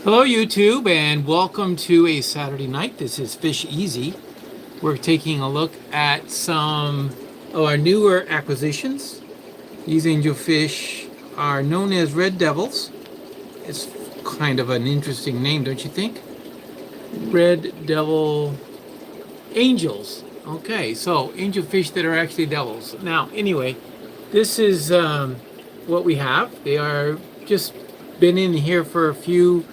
Hello YouTube and welcome to a Saturday night. This is FishEZ. We're taking a look at some of our newer acquisitions. These angelfish are known as red devils. It's kind of an interesting name, don't you think? Red devil angels. Okay, so angelfish that are actually devils. Now, anyway, this is what we have. They are just been in here for a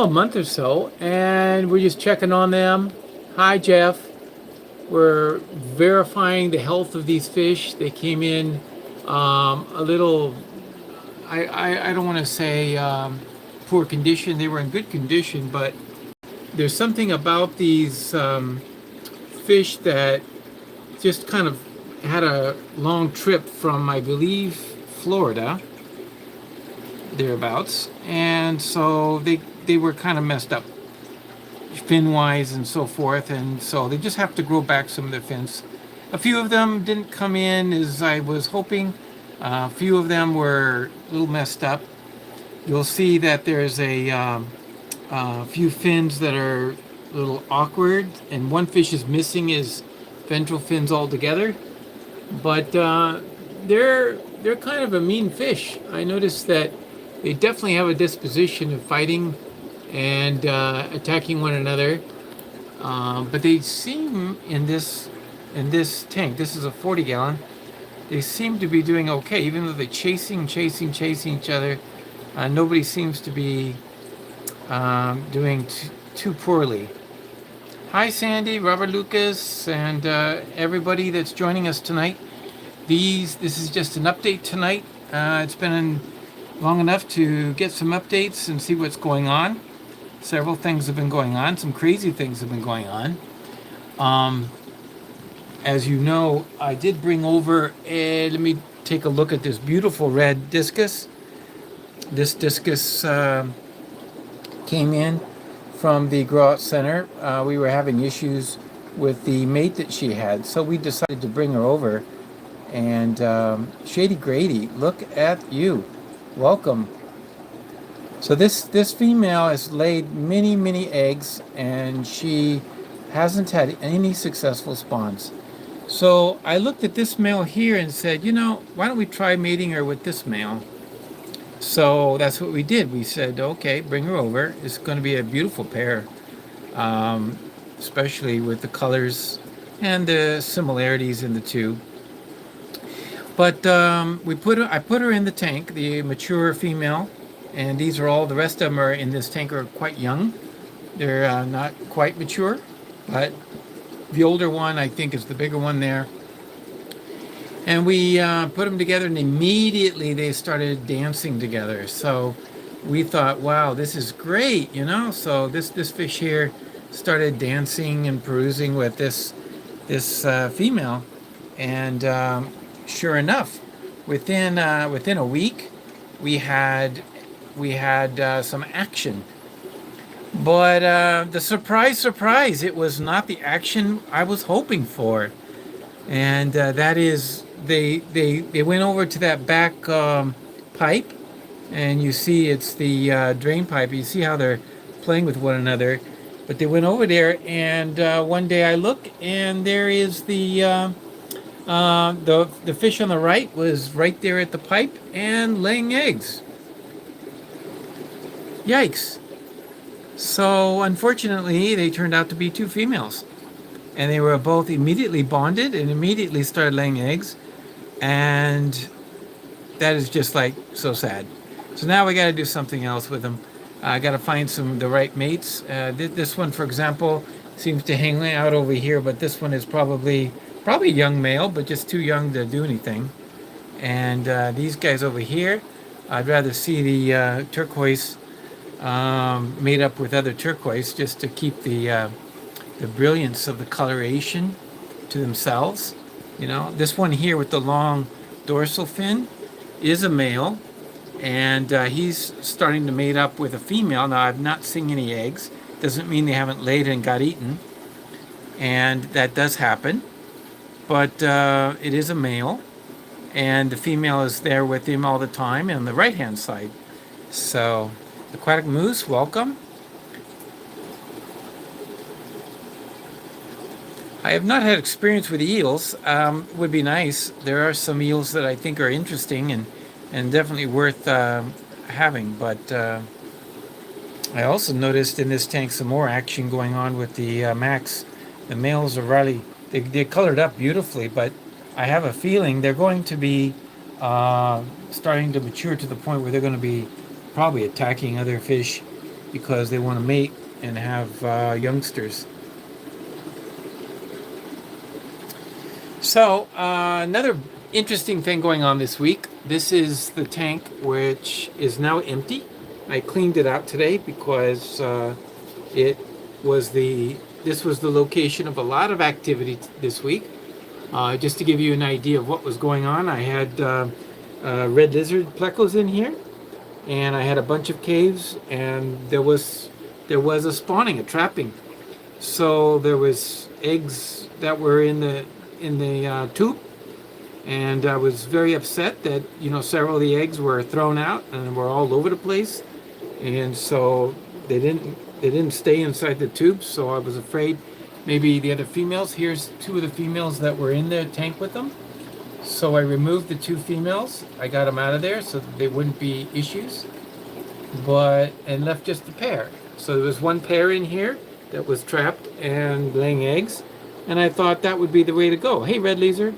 month or so, and we're just checking on them. Hi, Jeff. We're verifying the health of these fish. They came in a little, I don't want to say poor condition. They were in good condition, but there's something about these fish that just kind of had a long trip from, I believe, Florida, thereabouts, and so they were kind of messed up fin wise and so forth, and so they just have to grow back some of their fins. A few of them didn't come in as I was hoping. A few of them were a little messed up. You'll see that there's a few fins that are a little awkward, and one fish is missing his ventral fins altogether, but they're kind of a mean fish. I noticed that they definitely have a disposition of fighting and attacking one another. But they seem in this tank. This is a 40-gallon. They seem to be doing okay, even though they're chasing each other. Nobody seems to be doing too poorly. Hi, Sandy, Robert Lucas, and everybody that's joining us tonight. This is just an update tonight. It's been long enough to get some updates and see what's going on. Several things have been going on. Some crazy things have been going on. As you know, I did bring over, let me take a look at this beautiful red discus. This discus came in from the grow out center. We were having issues with the mate that she had, so we decided to bring her over. And Shady Grady, look at you. Welcome. So this female has laid many eggs, and she hasn't had any successful spawns. So I looked at this male here and said, you know, why don't we try mating her with this male? So that's what we did. We said, okay, bring her over. It's going to be a beautiful pair, especially with the colors and the similarities in the two. But I put her in the tank, the mature female, and these are all, the rest of them are in this tank are quite young. They're not quite mature, but the older one, I think, is the bigger one there. And we put them together, and immediately they started dancing together. So we thought, wow, this is great, you know? So this fish here started dancing and perusing with this female, and sure enough, within a week, we had some action. But the surprise, it was not the action I was hoping for, and that is they went over to that back pipe, and you see it's the drain pipe. You see how they're playing with one another, but they went over there, and one day I look, and there is the fish on the right was right there at the pipe and laying eggs. Yikes. So unfortunately, they turned out to be two females, and they were both immediately bonded and immediately started laying eggs, and that is just like so sad. So now we got to do something else with them. I got to find the right mates. This one, for example, seems to hang out over here, but this one is probably a young male, but just too young to do anything. And these guys over here, I'd rather see the turquoise made up with other turquoise, just to keep the brilliance of the coloration to themselves. You know, this one here with the long dorsal fin is a male, and he's starting to mate up with a female. Now, I've not seen any eggs. Doesn't mean they haven't laid and got eaten, and that does happen. But it is a male, and the female is there with him all the time on the right-hand side. So Aquatic moose, welcome. I have not had experience with eels. Would be nice. There are some eels that I think are interesting and definitely worth having. But I also noticed in this tank some more action going on with the Max. The males are really, they're colored up beautifully, but I have a feeling they're going to be starting to mature to the point where they're going to be probably attacking other fish because they want to mate and have youngsters. So another interesting thing going on this week. This is the tank which is now empty. I cleaned it out today because this was the location of a lot of activity this week. Just to give you an idea of what was going on, I had red lizard plecos in here, and I had a bunch of caves, and there was a spawning, a trapping. So there was eggs that were in the tube, and I was very upset that several of the eggs were thrown out and were all over the place, and so they didn't stay inside the tube. So I was afraid maybe the other females. Here's two of the females that were in the tank with them. So I removed the two females. I got them out of there so that there wouldn't be issues, and left just the pair. So there was one pair in here that was trapped and laying eggs, and I thought that would be the way to go. Hey, red lizard.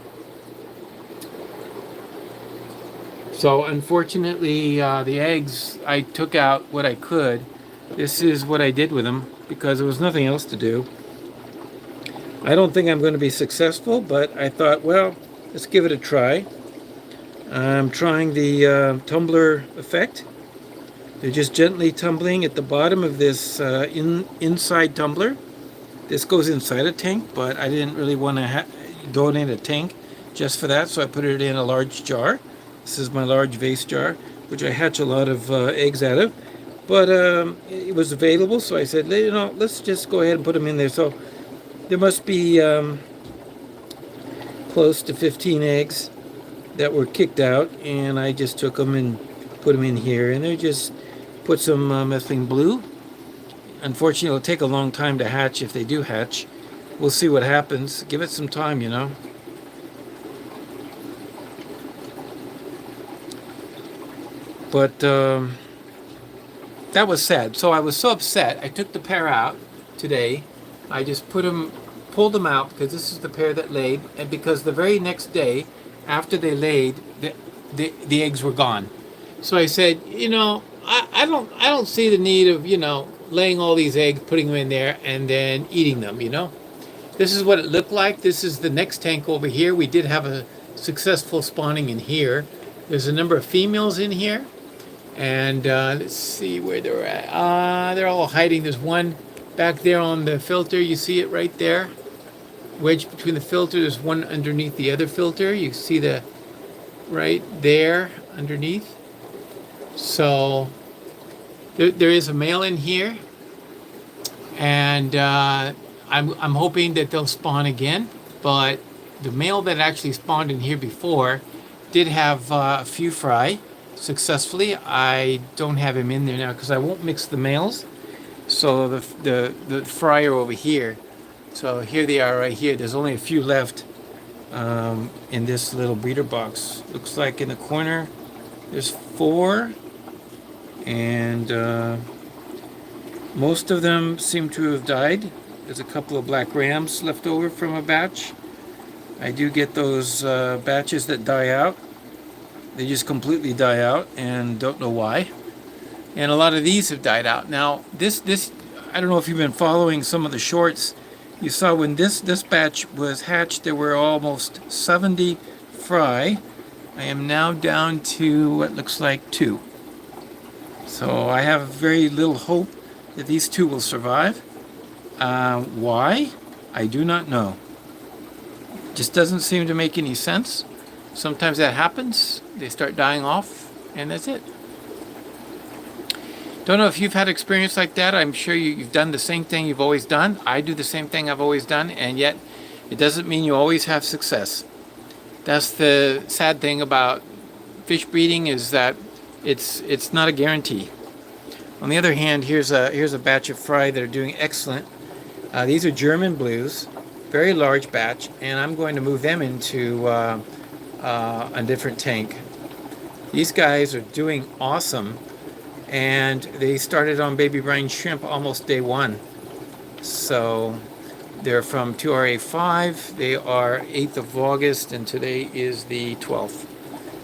So unfortunately, the eggs, I took out what I could. This is what I did with them because there was nothing else to do. I don't think I'm going to be successful, but I thought, well, let's give it a try. I'm trying the tumbler effect. They're just gently tumbling at the bottom of this inside tumbler. This goes inside a tank, but I didn't really want to donate a tank just for that, so I put it in a large jar. This is my large vase jar, which I hatch a lot of eggs out of. But it was available, so I said, let's just go ahead and put them in there. So there must be close to 15 eggs that were kicked out, and I just took them and put them in here. And they just put some methylene blue. Unfortunately, it'll take a long time to hatch if they do hatch. We'll see what happens. Give it some time, But that was sad. So I was so upset. I took the pair out today. I just pulled them out because this is the pair that laid, and because the very next day, after they laid, the eggs were gone. So I said, I don't see the need of laying all these eggs, putting them in there, and then eating them. This is what it looked like. This is the next tank over here. We did have a successful spawning in here. There's a number of females in here. And let's see where they're at. They're all hiding. There's one back there on the filter. You see it right there. Wedged between the filter. There's one underneath the other filter. You see the right there underneath. So there is a male in here. And I'm hoping that they'll spawn again. But the male that actually spawned in here before did have a few fry successfully. I don't have him in there now because I won't mix the males. So the fry are over here. So here they are right here. There's only a few left in this little breeder box. Looks like in the corner there's 4, and most of them seem to have died. There's a couple of black rams left over from a batch. I do get those batches that die out. They just completely die out and don't know why. And a lot of these have died out. Now, this I don't know if you've been following some of the shorts. You saw when this batch was hatched, there were almost 70 fry. I am now down to what looks like 2. So I have very little hope that these 2 will survive. Why? I do not know. Just doesn't seem to make any sense. Sometimes that happens. They start dying off, and that's it. Don't know if you've had experience like that. I'm sure you've done the same thing you've always done. I do the same thing I've always done, and yet it doesn't mean you always have success. That's the sad thing about fish breeding, is that it's not a guarantee. On the other hand, here's a batch of fry that are doing excellent. These are German blues, very large batch, and I'm going to move them into a different tank. These guys are doing awesome, and they started on baby brine shrimp almost day one. So they're from 2RA5. They are 8th of August, and today is the 12th.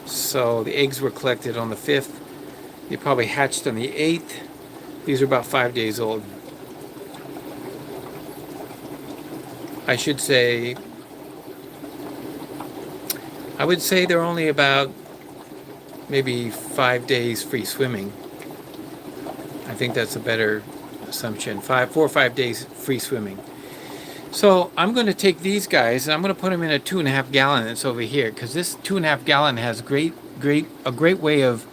So the eggs were collected on the 5th. They probably hatched on the 8th. These are about 5 days old. I should say, I would say they're only about maybe 5 days free swimming. I think that's a better assumption. 4 or 5 days free swimming. So I'm going to take these guys and I'm going to put them in a 2.5 gallon that's over here, because this 2.5 gallon has a great way of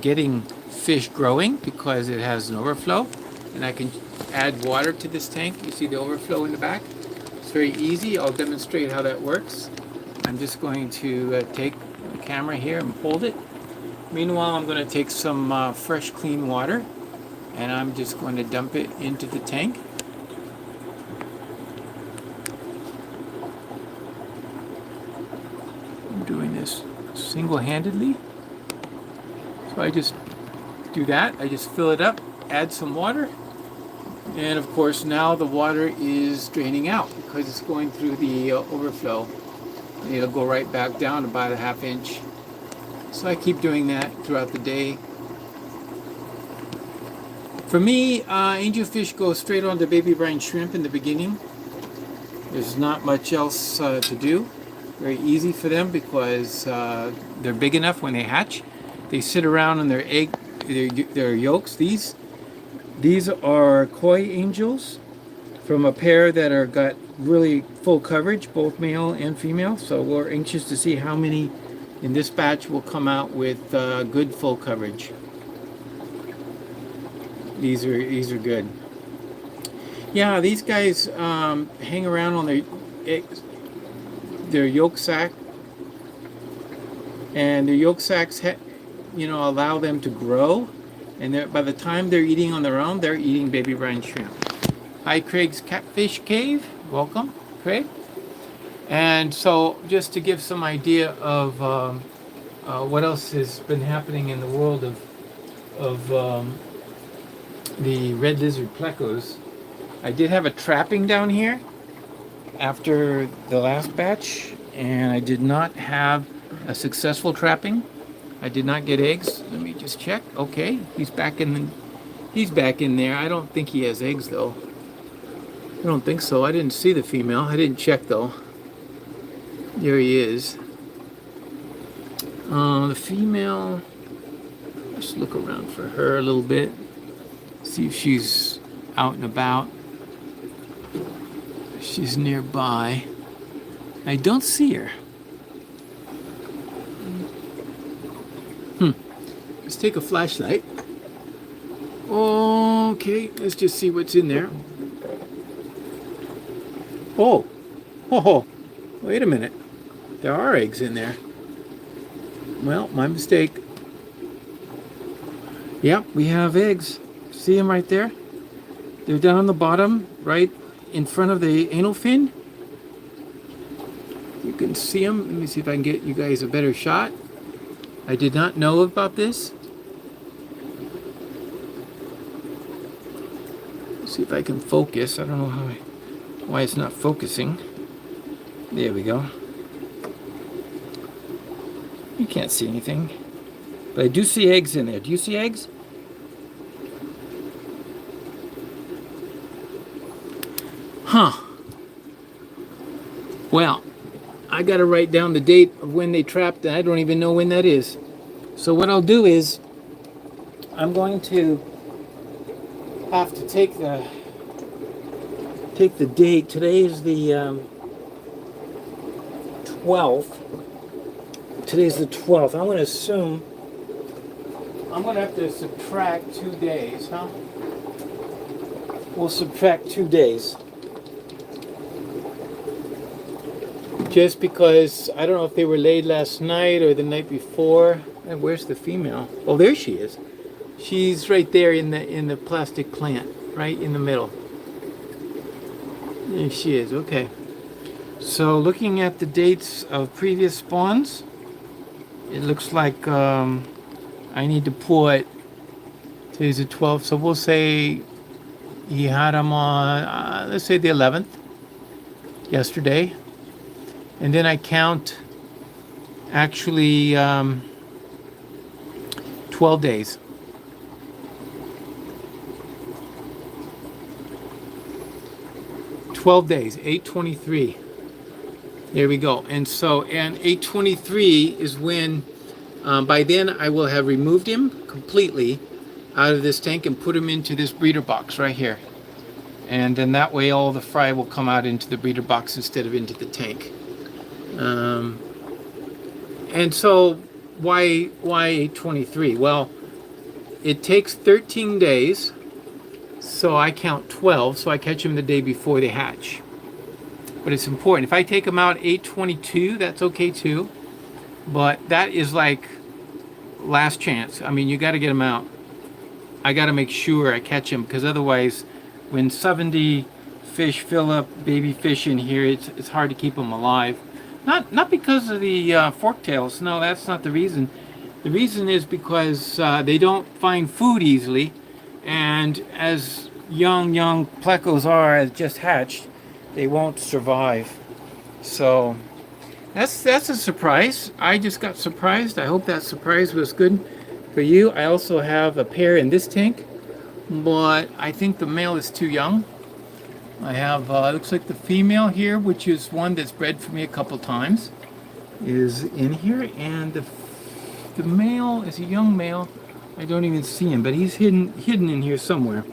getting fish growing, because it has an overflow, and I can add water to this tank. You see the overflow in the back? It's very easy. I'll demonstrate how that works. I'm just going to take the camera here and hold it. Meanwhile, I'm going to take some fresh, clean water, and I'm just going to dump it into the tank. I'm doing this single-handedly. So I just do that. I just fill it up, add some water, and of course now the water is draining out because it's going through the overflow. It'll go right back down about a 1/2 inch. So I keep doing that throughout the day. For me, angelfish go straight on to baby brine shrimp in the beginning. There's not much else to do. Very easy for them because they're big enough when they hatch. They sit around in their yolks. These are koi angels from a pair that are got really full coverage, both male and female. So we're anxious to see how many in this batch will come out with good full coverage. These are good. Yeah, these guys hang around on their yolk sac, and their yolk sacs, allow them to grow. And by the time they're eating on their own, they're eating baby brine shrimp. Hi, Craig's Catfish Cave. Welcome, Craig. And so, just to give some idea of what else has been happening in the world of the red lizard plecos, I did have a trapping down here after the last batch, and I did not have a successful trapping. I did not get eggs. Let me just check. Okay, he's back in there. I don't think he has eggs though. I don't think so. I didn't see the female. I didn't check though. There he is. The female, let's look around for her a little bit. See if she's out and about. She's nearby. I don't see her. Let's take a flashlight. Okay, let's just see what's in there. Oh, wait a minute. There are eggs in there. Well, my mistake. Yep, we have eggs. See them right there? They're down on the bottom, right in front of the anal fin. You can see them. Let me see if I can get you guys a better shot. I did not know about this. Let's see if I can focus. I don't know why it's not focusing. There we go. You can't see anything. But I do see eggs in there. Do you see eggs? Huh. Well, I got to write down the date of when they trapped, and I don't even know when that is. So what I'll do is, I'm going to have to take the date. Today is the 12th. Today's the 12th. I'm going to assume I'm going to have to subtract 2 days, huh? We'll subtract 2 days. Just because I don't know if they were laid last night or the night before. And where's the female? Oh, there she is. She's right there in the plastic plant, right in the middle. There she is. Okay. So looking at the dates of previous spawns, it looks like I need to put today's the 12th, so we'll say he had them on let's say the 11th yesterday, and then I count actually 12 days. 12 days, 823. There we go. And so, and 823 is when, by then I will have removed him completely out of this tank and put him into this breeder box right here. And then that way all the fry will come out into the breeder box instead of into the tank. And so why 823? Well, it takes 13 days. So I count 12, so I catch them the day before they hatch. But it's important. If I take them out 8:22, that's okay too. But that is like last chance. I mean, you got to get them out. I got to make sure I catch them, because otherwise, when 70 fish fill up baby fish in here, it's hard to keep them alive. Not because of the forktails. No, that's not the reason. The reason is because they don't find food easily. And as young plecos are, as just hatched, they won't survive. So that's a surprise. I just got surprised. I hope that surprise was good for you. I also have a pair in this tank, but I think the male is too young. I have looks like the female here, which is one that's bred for me a couple times, is in here, and the male is a young male. I don't even see him, but he's hidden in here somewhere.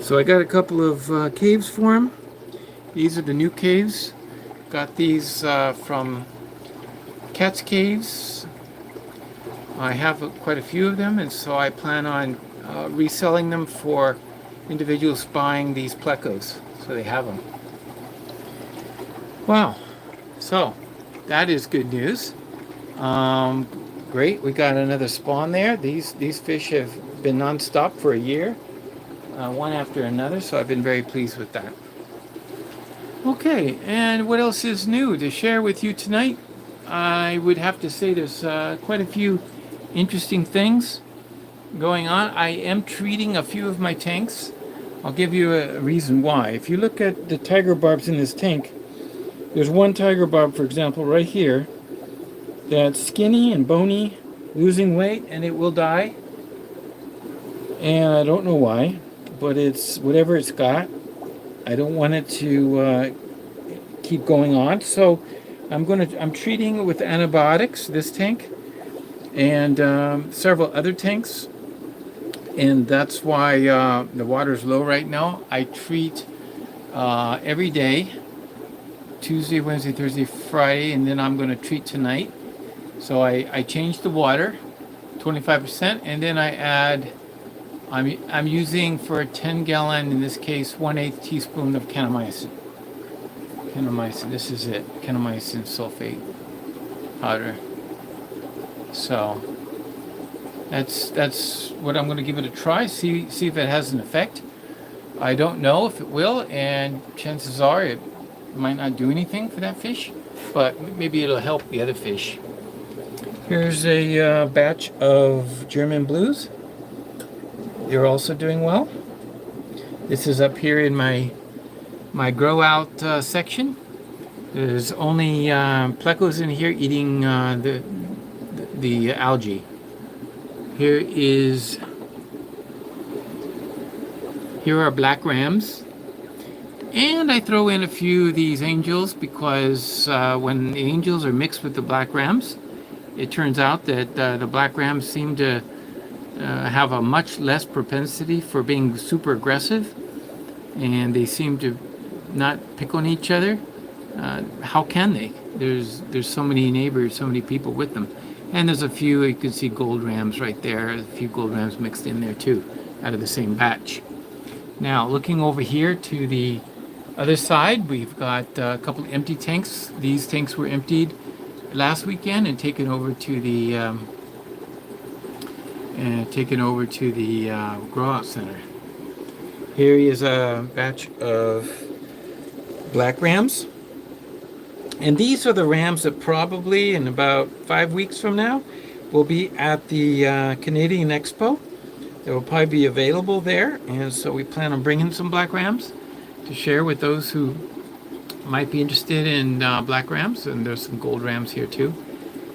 So I got a couple of caves for him. These are the new caves. Got these from Cat's Caves. I have quite a few of them, and so I plan on reselling them for individuals buying these plecos, so they have them. Wow. So that is good news. Great, we got another spawn there. These fish have been non-stop for a year, one after another, so I've been very pleased with that. Okay, and what else is new to share with you tonight? I would have to say there's quite a few interesting things going on. I am treating a few of my tanks. I'll give you a reason why. If you look at the tiger barbs in this tank, there's one tiger barb, for example, right here, that's skinny and bony, losing weight, and it will die. And I don't know why, but it's whatever it's got. I don't want it to keep going on, so I'm treating it with antibiotics, this tank, and several other tanks, and that's why the water's low right now. I treat every day, Tuesday, Wednesday, Thursday, Friday, and then I'm going to treat tonight. So I change the water, 25%, and then I add, I'm using for a 10 gallon, in this case, 1/8 teaspoon of kanamycin. Kanamycin, this is it, kanamycin sulfate powder. So that's what I'm going to give it a try, see if it has an effect. I don't know if it will, and chances are it might not do anything for that fish, but maybe it'll help the other fish. Here's a batch of German blues. They're also doing well. This is up here in my grow out section. There's only plecos in here eating the algae. Here are black rams, and I throw in a few of these angels because when the angels are mixed with the black rams, it turns out that the black rams seem to have a much less propensity for being super aggressive, and they seem to not pick on each other. How can they? There's so many neighbors, so many people with them, and there's a few, you can see gold rams right there, a few gold rams mixed in there too, out of the same batch. Now looking over here to the other side, we've got a couple of empty tanks. These tanks were emptied last weekend and taken over to the and taken over to the grow out center. Here is a batch of black rams. And these are the rams that probably in about 5 weeks from now will be at the Canadian Expo. They will probably be available there. And so we plan on bringing some black rams to share with those who might be interested in black rams. And there's some gold rams here too.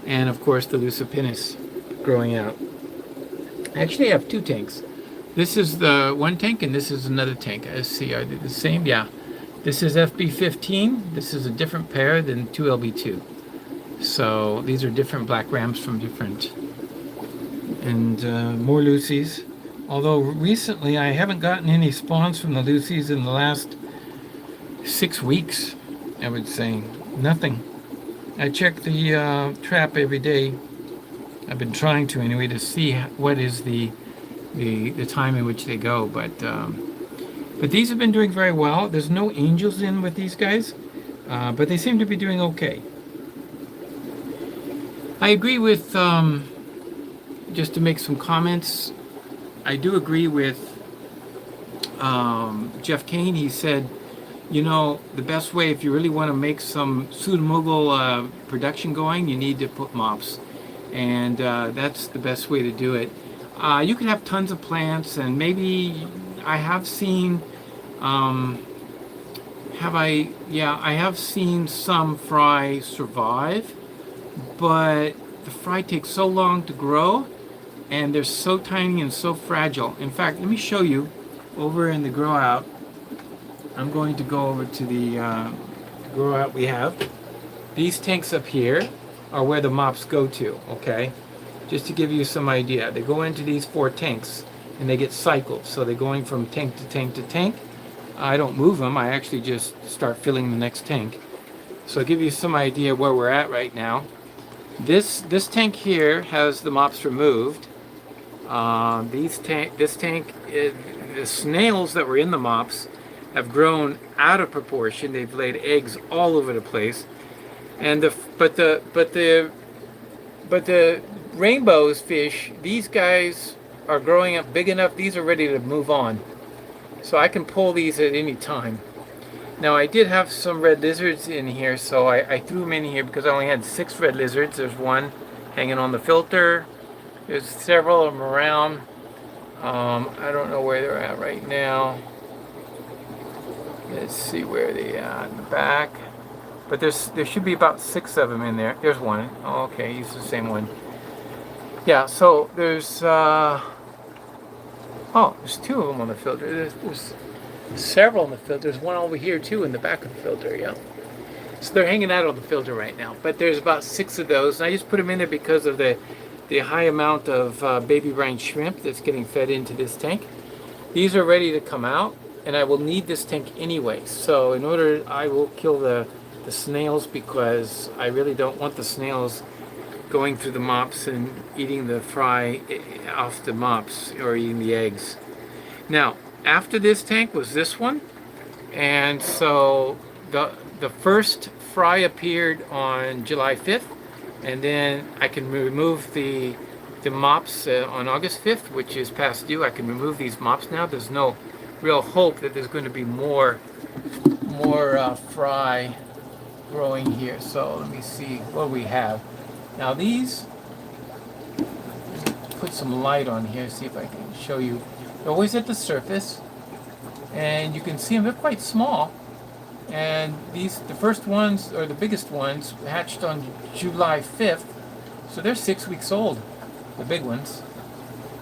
And of course the Lucipinis growing out. Actually, I have 2 tanks. This is the one tank and this is another tank. Let's see, are they the same? Yeah. This is FB15. This is a different pair than 2LB2. So these are different black rams from different, and more Lucies. Although recently I haven't gotten any spawns from the Lucies in the last 6 weeks, I would say. Nothing. I check the trap every day. I've been trying to anyway to see what is the time in which they go, but these have been doing very well. There's no angels in with these guys, but they seem to be doing okay. I agree with, just to make some comments, I do agree with Jeff Kane. He said, you know, the best way if you really want to make some pseudomuggle production going, you need to put mops. And that's the best way to do it. You can have tons of plants, and maybe I have seen, I have seen some fry survive, but the fry takes so long to grow, and they're so tiny and so fragile. In fact, let me show you over in the grow out. I'm going to go over to the grow out we have. These tanks up here are where the mops go to, okay? Just to give you some idea. They go into these 4 tanks and they get cycled. So they're going from tank to tank to tank. I don't move them, I actually just start filling the next tank. So I'll give you some idea where we're at right now. This tank here has the mops removed. The snails that were in the mops have grown out of proportion. They've laid eggs all over the place. And but the rainbows fish, these guys are growing up big enough. These are ready to move on, so I can pull these at any time. Now I did have some red lizards in here, so I threw them in here because I only had 6 red lizards. There's one hanging on the filter. There's several of them around. I don't know where they're at right now. Let's see where they are in the back. But there should be about 6 of them in there. There's one. Oh, okay, he's the same one. Yeah, so there's there's 2 of them on the filter. There's several on the filter. There's one over here too in the back of the filter. Yeah. So they're hanging out on the filter right now. But there's about 6 of those, and I just put them in there because of the high amount of baby brine shrimp that's getting fed into this tank. These are ready to come out, and I will need this tank anyway. So in order, I will kill the snails because I really don't want the snails going through the mops and eating the fry off the mops or eating the eggs. Now, after this tank was this one, and so the first fry appeared on July 5th, and then I can remove the mops on August 5th, which is past due. I can remove these mops now. There's no real hope that there's going to be more fry growing here. So let me see what we have. Now these, put some light on here, see if I can show you. They're always at the surface, and you can see them. They're quite small, and the first ones, or the biggest ones, hatched on July 5th, so they're 6 weeks old, the big ones.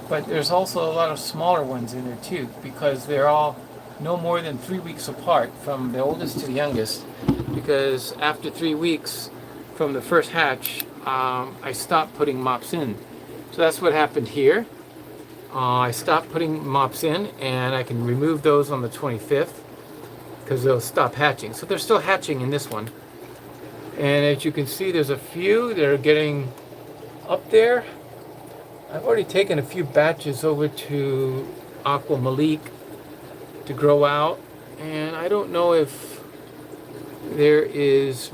But there's also a lot of smaller ones in there too, because they're all no more than 3 weeks apart from the oldest to the youngest, because after 3 weeks from the first hatch, I stopped putting mops in. So that's what happened here. I stopped putting mops in, and I can remove those on the 25th because they'll stop hatching. So they're still hatching in this one. And as you can see, there's a few that are getting up there. I've already taken a few batches over to Aqua Malik to grow out, and I don't know if there is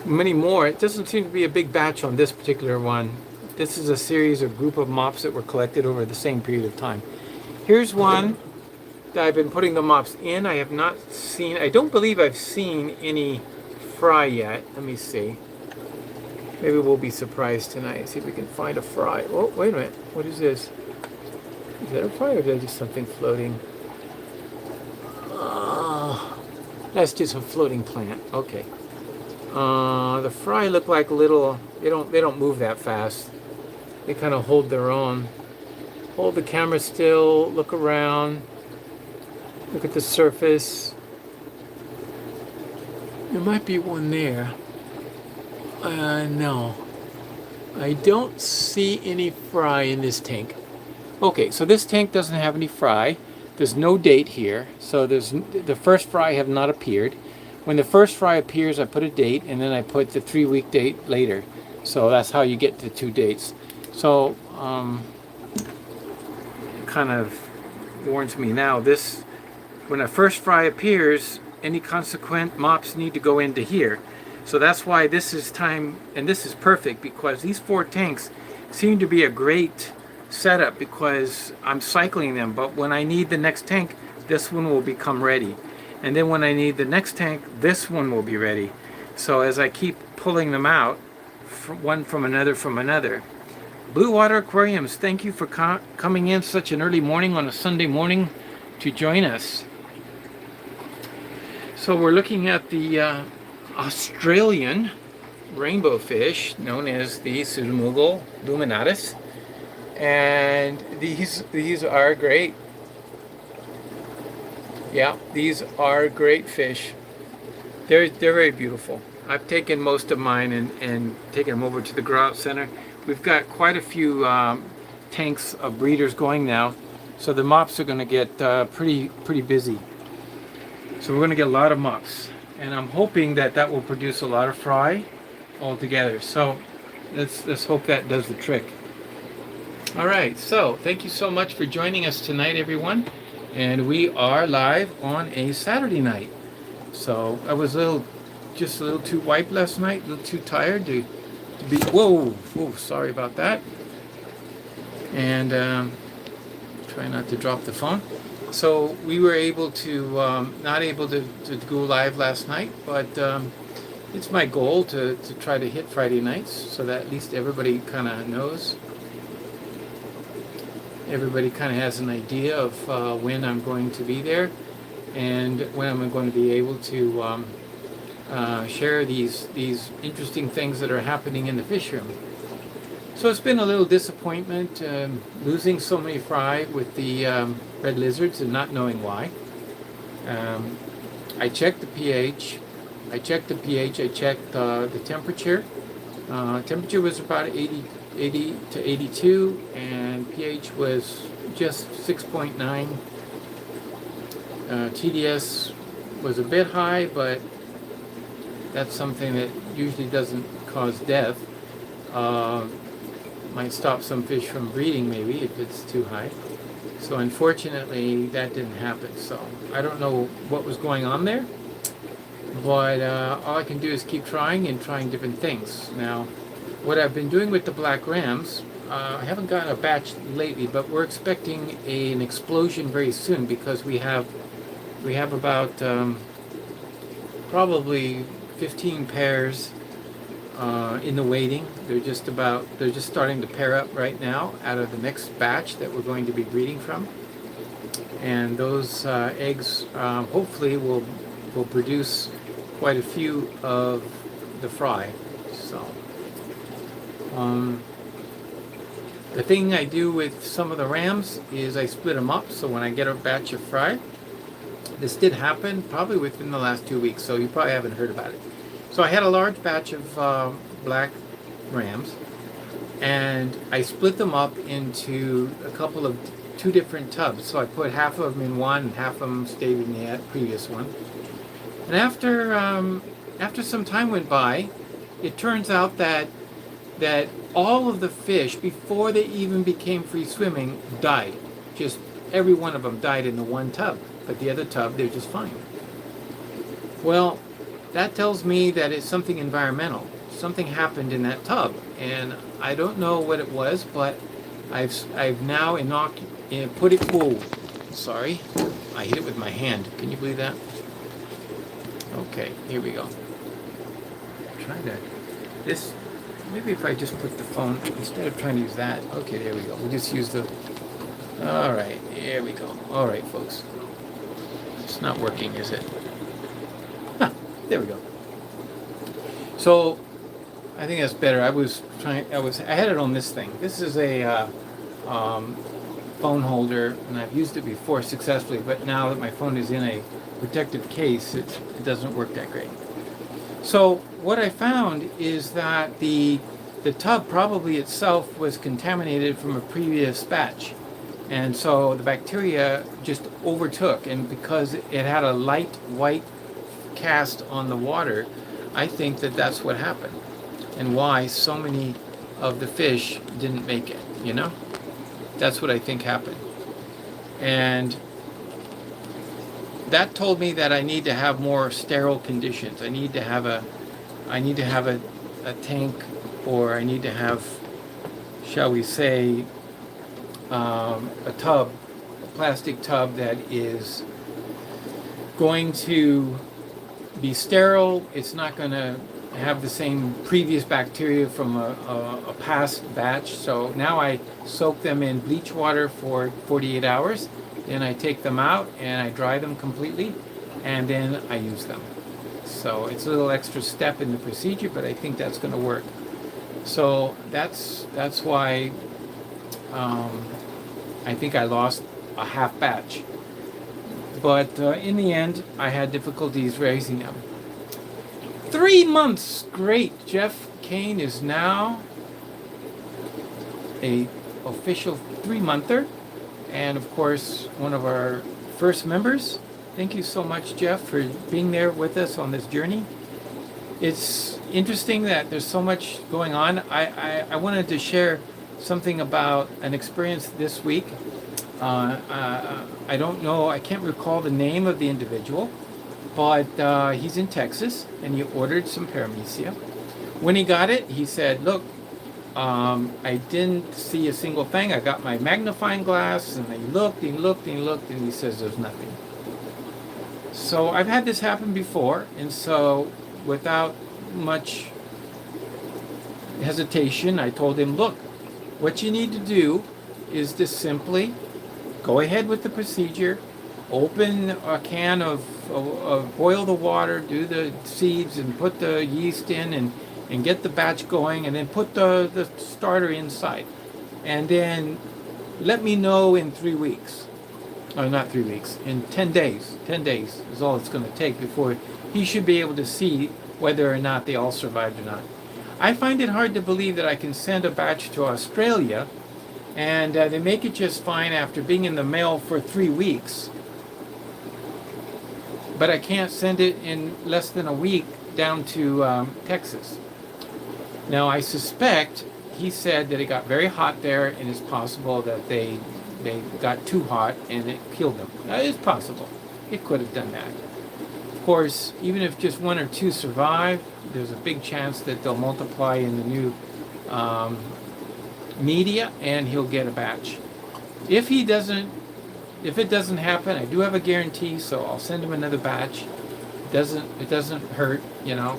many more. It doesn't seem to be a big batch on this particular one. this is a series of group of mops that were collected over the same period of time. Here's one that I've been putting the mops in. I have not seen, I don't believe I've seen any fry yet. Let me see. Maybe we'll be surprised tonight. See if we can find a fry. Oh, wait a minute. What is this? Is that a fry or is that just something floating? That's just a floating plant. Okay. The fry look like little. They don't move that fast. They kind of hold their own. Hold the camera still. Look around. Look at the surface. There might be one there. No. I don't see any fry in this tank. Okay, so this tank doesn't have any fry. There's no date here, so the first fry have not appeared. When the first fry appears, I put a date, and then I put the 3-week date later. So that's how you get the 2 dates. So it kind of warns me now. When a first fry appears, any consequent mops need to go into here. So that's why this is time, and this is perfect because these 4 tanks seem to be a great setup because I'm cycling them, but when I need the next tank, this one will become ready, and then when I need the next tank, this one will be ready. So as I keep pulling them out, one from another. Blue Water Aquariums, thank you for coming in such an early morning on a Sunday morning to join us. So we're looking at the Australian rainbow fish known as the Pseudomugil luminatus. And these are great. Yeah, these are great fish. They're very beautiful. I've taken most of mine and taken them over to the grow out center. We've got quite a few tanks of breeders going now, so the mops are going to get pretty busy. So we're going to get a lot of mops, and I'm hoping that will produce a lot of fry altogether. So let's hope that does the trick. All right, so thank you so much for joining us tonight, everyone. And we are live on a Saturday night. So I was just a little too wiped last night, a little too tired to be. Whoa, sorry about that. And try not to drop the phone. So we were able to not able to go live last night, but it's my goal to try to hit Friday nights so that at least everybody kind of knows. Everybody kind of has an idea of when I'm going to be there and when I'm going to be able to share these interesting things that are happening in the fish room. So it's been a little disappointment losing so many fry with the red lizards and not knowing why. I checked the pH. I checked the temperature. Temperature was about 80 to 82, and pH was just 6.9. TDS was a bit high, but that's something that usually doesn't cause death. Might stop some fish from breeding maybe if it's too high. So unfortunately that didn't happen. So I don't know what was going on there, but all I can do is keep trying and trying different things. Now, what I've been doing with the black rams, I haven't gotten a batch lately, but we're expecting an explosion very soon because we have about probably 15 pairs in the waiting. They're just starting to pair up right now out of the next batch that we're going to be breeding from, and those eggs hopefully will produce quite a few of the fry. So. The thing I do with some of the rams is I split them up, so when I get a batch of fry, this did happen probably within the last 2 weeks, so you probably haven't heard about it. So I had a large batch of black rams, and I split them up into two different tubs. So I put half of them in one and half of them stayed in the previous one. And after some time went by, it turns out that all of the fish, before they even became free swimming, died. Just every one of them died in the one tub, but the other tub, they're just fine. Well, that tells me that it's something environmental. something happened in that tub, and I don't know what it was, but I've now put it. Whoa, sorry, I hit it with my hand. Can you believe that? Okay, here we go. Try to this. Maybe if I just put the phone instead of trying to use that. Okay, there we go. We'll just use the. All right, here we go. All right, folks. It's not working, is it? Huh, there we go. So, I think that's better. I had it on this thing. This is a phone holder, and I've used it before successfully, but now that my phone is in a protective case, it doesn't work that great. So, what I found is that the tub probably itself was contaminated from a previous batch. And so the bacteria just overtook, and because it had a light white cast on the water, I think that that's what happened, and why so many of the fish didn't make it, you know? That's what I think happened. And that told me that I need to have more sterile conditions. I need to have a tank, or I need to have, shall we say, a tub, a plastic tub that is going to be sterile. It's not going to have the same previous bacteria from a past batch. So now I soak them in bleach water for 48 hours. Then I take them out and I dry them completely, and then I use them. So it's a little extra step in the procedure, but I think that's going to work. So that's why I think I lost a half batch. But in the end, I had difficulties raising them. 3 months, great. Jeff Kane is now a official 3-monther, and of course, one of our first members. Thank you so much, Jeff, for being there with us on this journey. It's interesting that there's so much going on. I wanted to share something about an experience this week. I don't know, I can't recall the name of the individual, but he's in Texas, and he ordered some Paramecia. When he got it, he said, look, I didn't see a single thing. I got my magnifying glass, and he looked, and he looked, and he looked, and he says there's nothing. So I've had this happen before, and so without much hesitation, I told him, look, what you need to do is to simply go ahead with the procedure, open a can of boil the water, do the seeds, and put the yeast in, and get the batch going, and then put the starter inside. And then let me know in 3 weeks. Or not 3 weeks, in 10 days. 10 days is all it's going to take before he should be able to see whether or not they all survived or not. I find it hard to believe that I can send a batch to Australia, and they make it just fine after being in the mail for 3 weeks. But I can't send it in less than a week down to Texas. Now, I suspect he said that it got very hot there, and it's possible that they got too hot and it killed them. It's possible. It could have done that. Of course, even if just 1 or 2 survive, there's a big chance that they'll multiply in the new media, and he'll get a batch. If it doesn't happen, I do have a guarantee, so I'll send him another batch. It doesn't hurt, you know.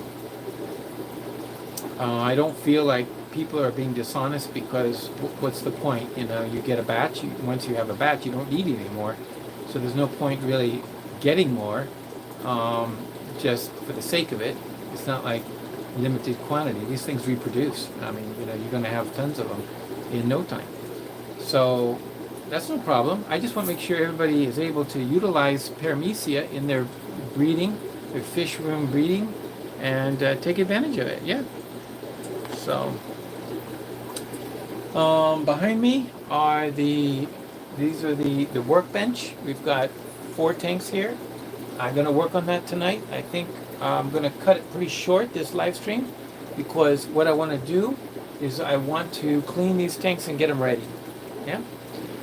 I don't feel like people are being dishonest, because what's the point? You know, you get a batch. Once you have a batch, you don't need any more. So there's no point really getting more, just for the sake of it. It's not like limited quantity. These things reproduce. I mean, you know, you're going to have tons of them in no time. So that's no problem. I just want to make sure everybody is able to utilize Paramecia in their breeding, their fish room breeding, and take advantage of it. Yeah. So behind me are these are the workbench. We've got 4 tanks here. I'm going to work on that tonight. I think I'm going to cut it pretty short, this live stream, because what I want to do is I want to clean these tanks and get them ready. Yeah.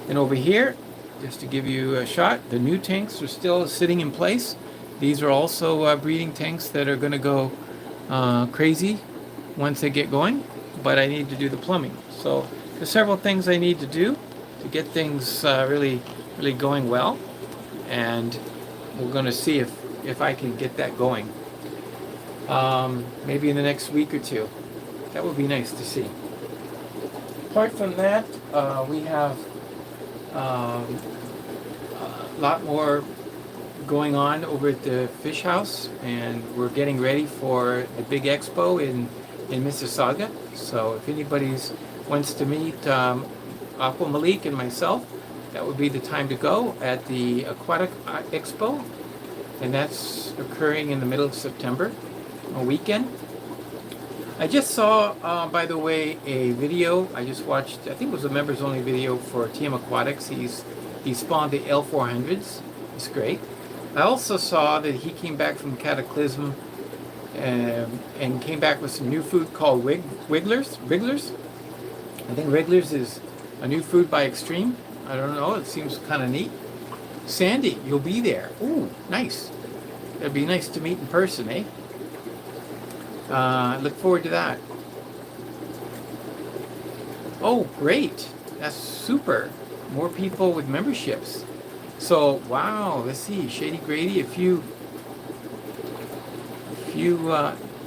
And over here, just to give you a shot, the new tanks are still sitting in place. These are also breeding tanks that are going to go crazy once they get going, but I need to do the plumbing. So there's several things I need to do to get things really going well, and we're going to see if I can get that going. Maybe in the next week or two. That would be nice to see. Apart from that, we have a lot more going on over at the Fish House, and we're getting ready for the big expo in Mississauga. So if anybody wants to meet Aqua Malik and myself, that would be the time to go at the Aquatic Expo, and that's occurring in the middle of September, a weekend. I just saw, by the way, a video. I just watched, I think it was a members only video for TM Aquatics. He spawned the L400s. It's great. I also saw that he came back from Cataclysm and came back with some new food called Wigglers. I think Wigglers is a new food by Extreme. I don't know, it seems kind of neat. Sandy, you'll be there. Ooh, nice. It'd be nice to meet in person, eh? Look forward to that. Oh, great. That's super. More people with memberships. So, wow, let's see. Shady Grady,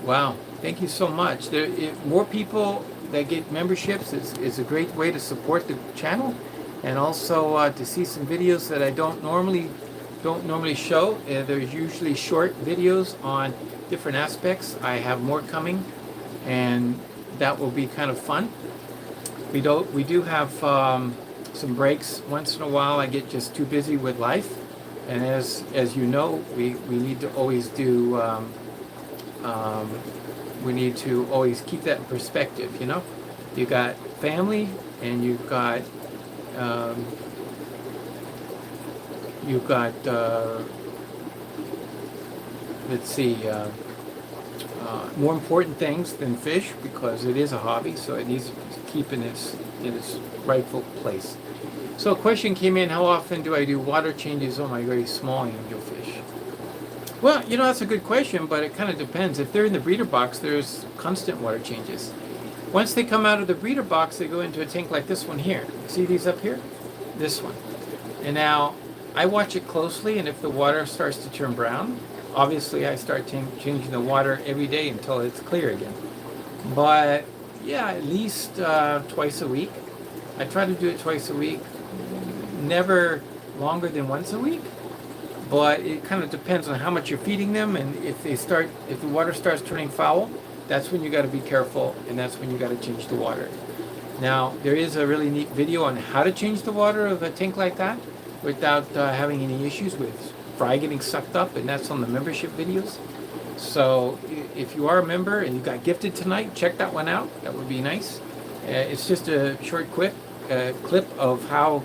wow, thank you so much. More people that get memberships is a great way to support the channel, and also to see some videos that I don't normally show. There's usually short videos on different aspects. I have more coming, and that will be kind of fun. We do have some breaks once in a while. I get just too busy with life, and as you know, we need to always do. We need to always keep that in perspective. You know, you got family, and you've got let's see, more important things than fish, because it is a hobby, so it needs to keep in its rightful place. So a question came in: how often do I do water changes on my very small angelfish? Well, you know, that's a good question, but it kind of depends. If they're in the breeder box, there's constant water changes. Once they come out of the breeder box, they go into a tank like this one here. See these up here? This one. And now I watch it closely, and if the water starts to turn brown, obviously I start changing the water every day until it's clear again. But yeah, at least twice a week. I try to do it twice a week, never longer than once a week. But it kind of depends on how much you're feeding them, and if the water starts turning foul, that's when you got to be careful, and that's when you got to change the water. Now, there is a really neat video on how to change the water of a tank like that without having any issues with fry getting sucked up, and that's on the membership videos. So if you are a member and you got gifted tonight, check that one out. That would be nice. It's just a short clip of how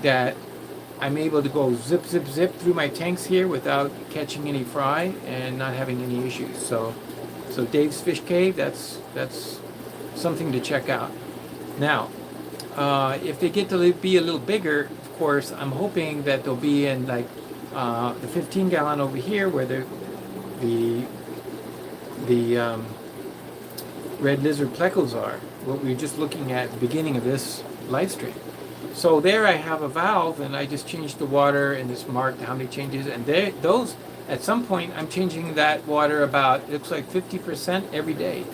that I'm able to go zip through my tanks here without catching any fry and not having any issues. So Dave's Fish Cave, that's something to check out. Now, if they get to be a little bigger, of course, I'm hoping that they'll be in like the 15-gallon over here, where the red lizard plecos are, what we were just looking at the beginning of this live stream. So there I have a valve, and I just changed the water, and it's marked how many changes, and those, at some point, I'm changing that water about, it looks like 50% every day.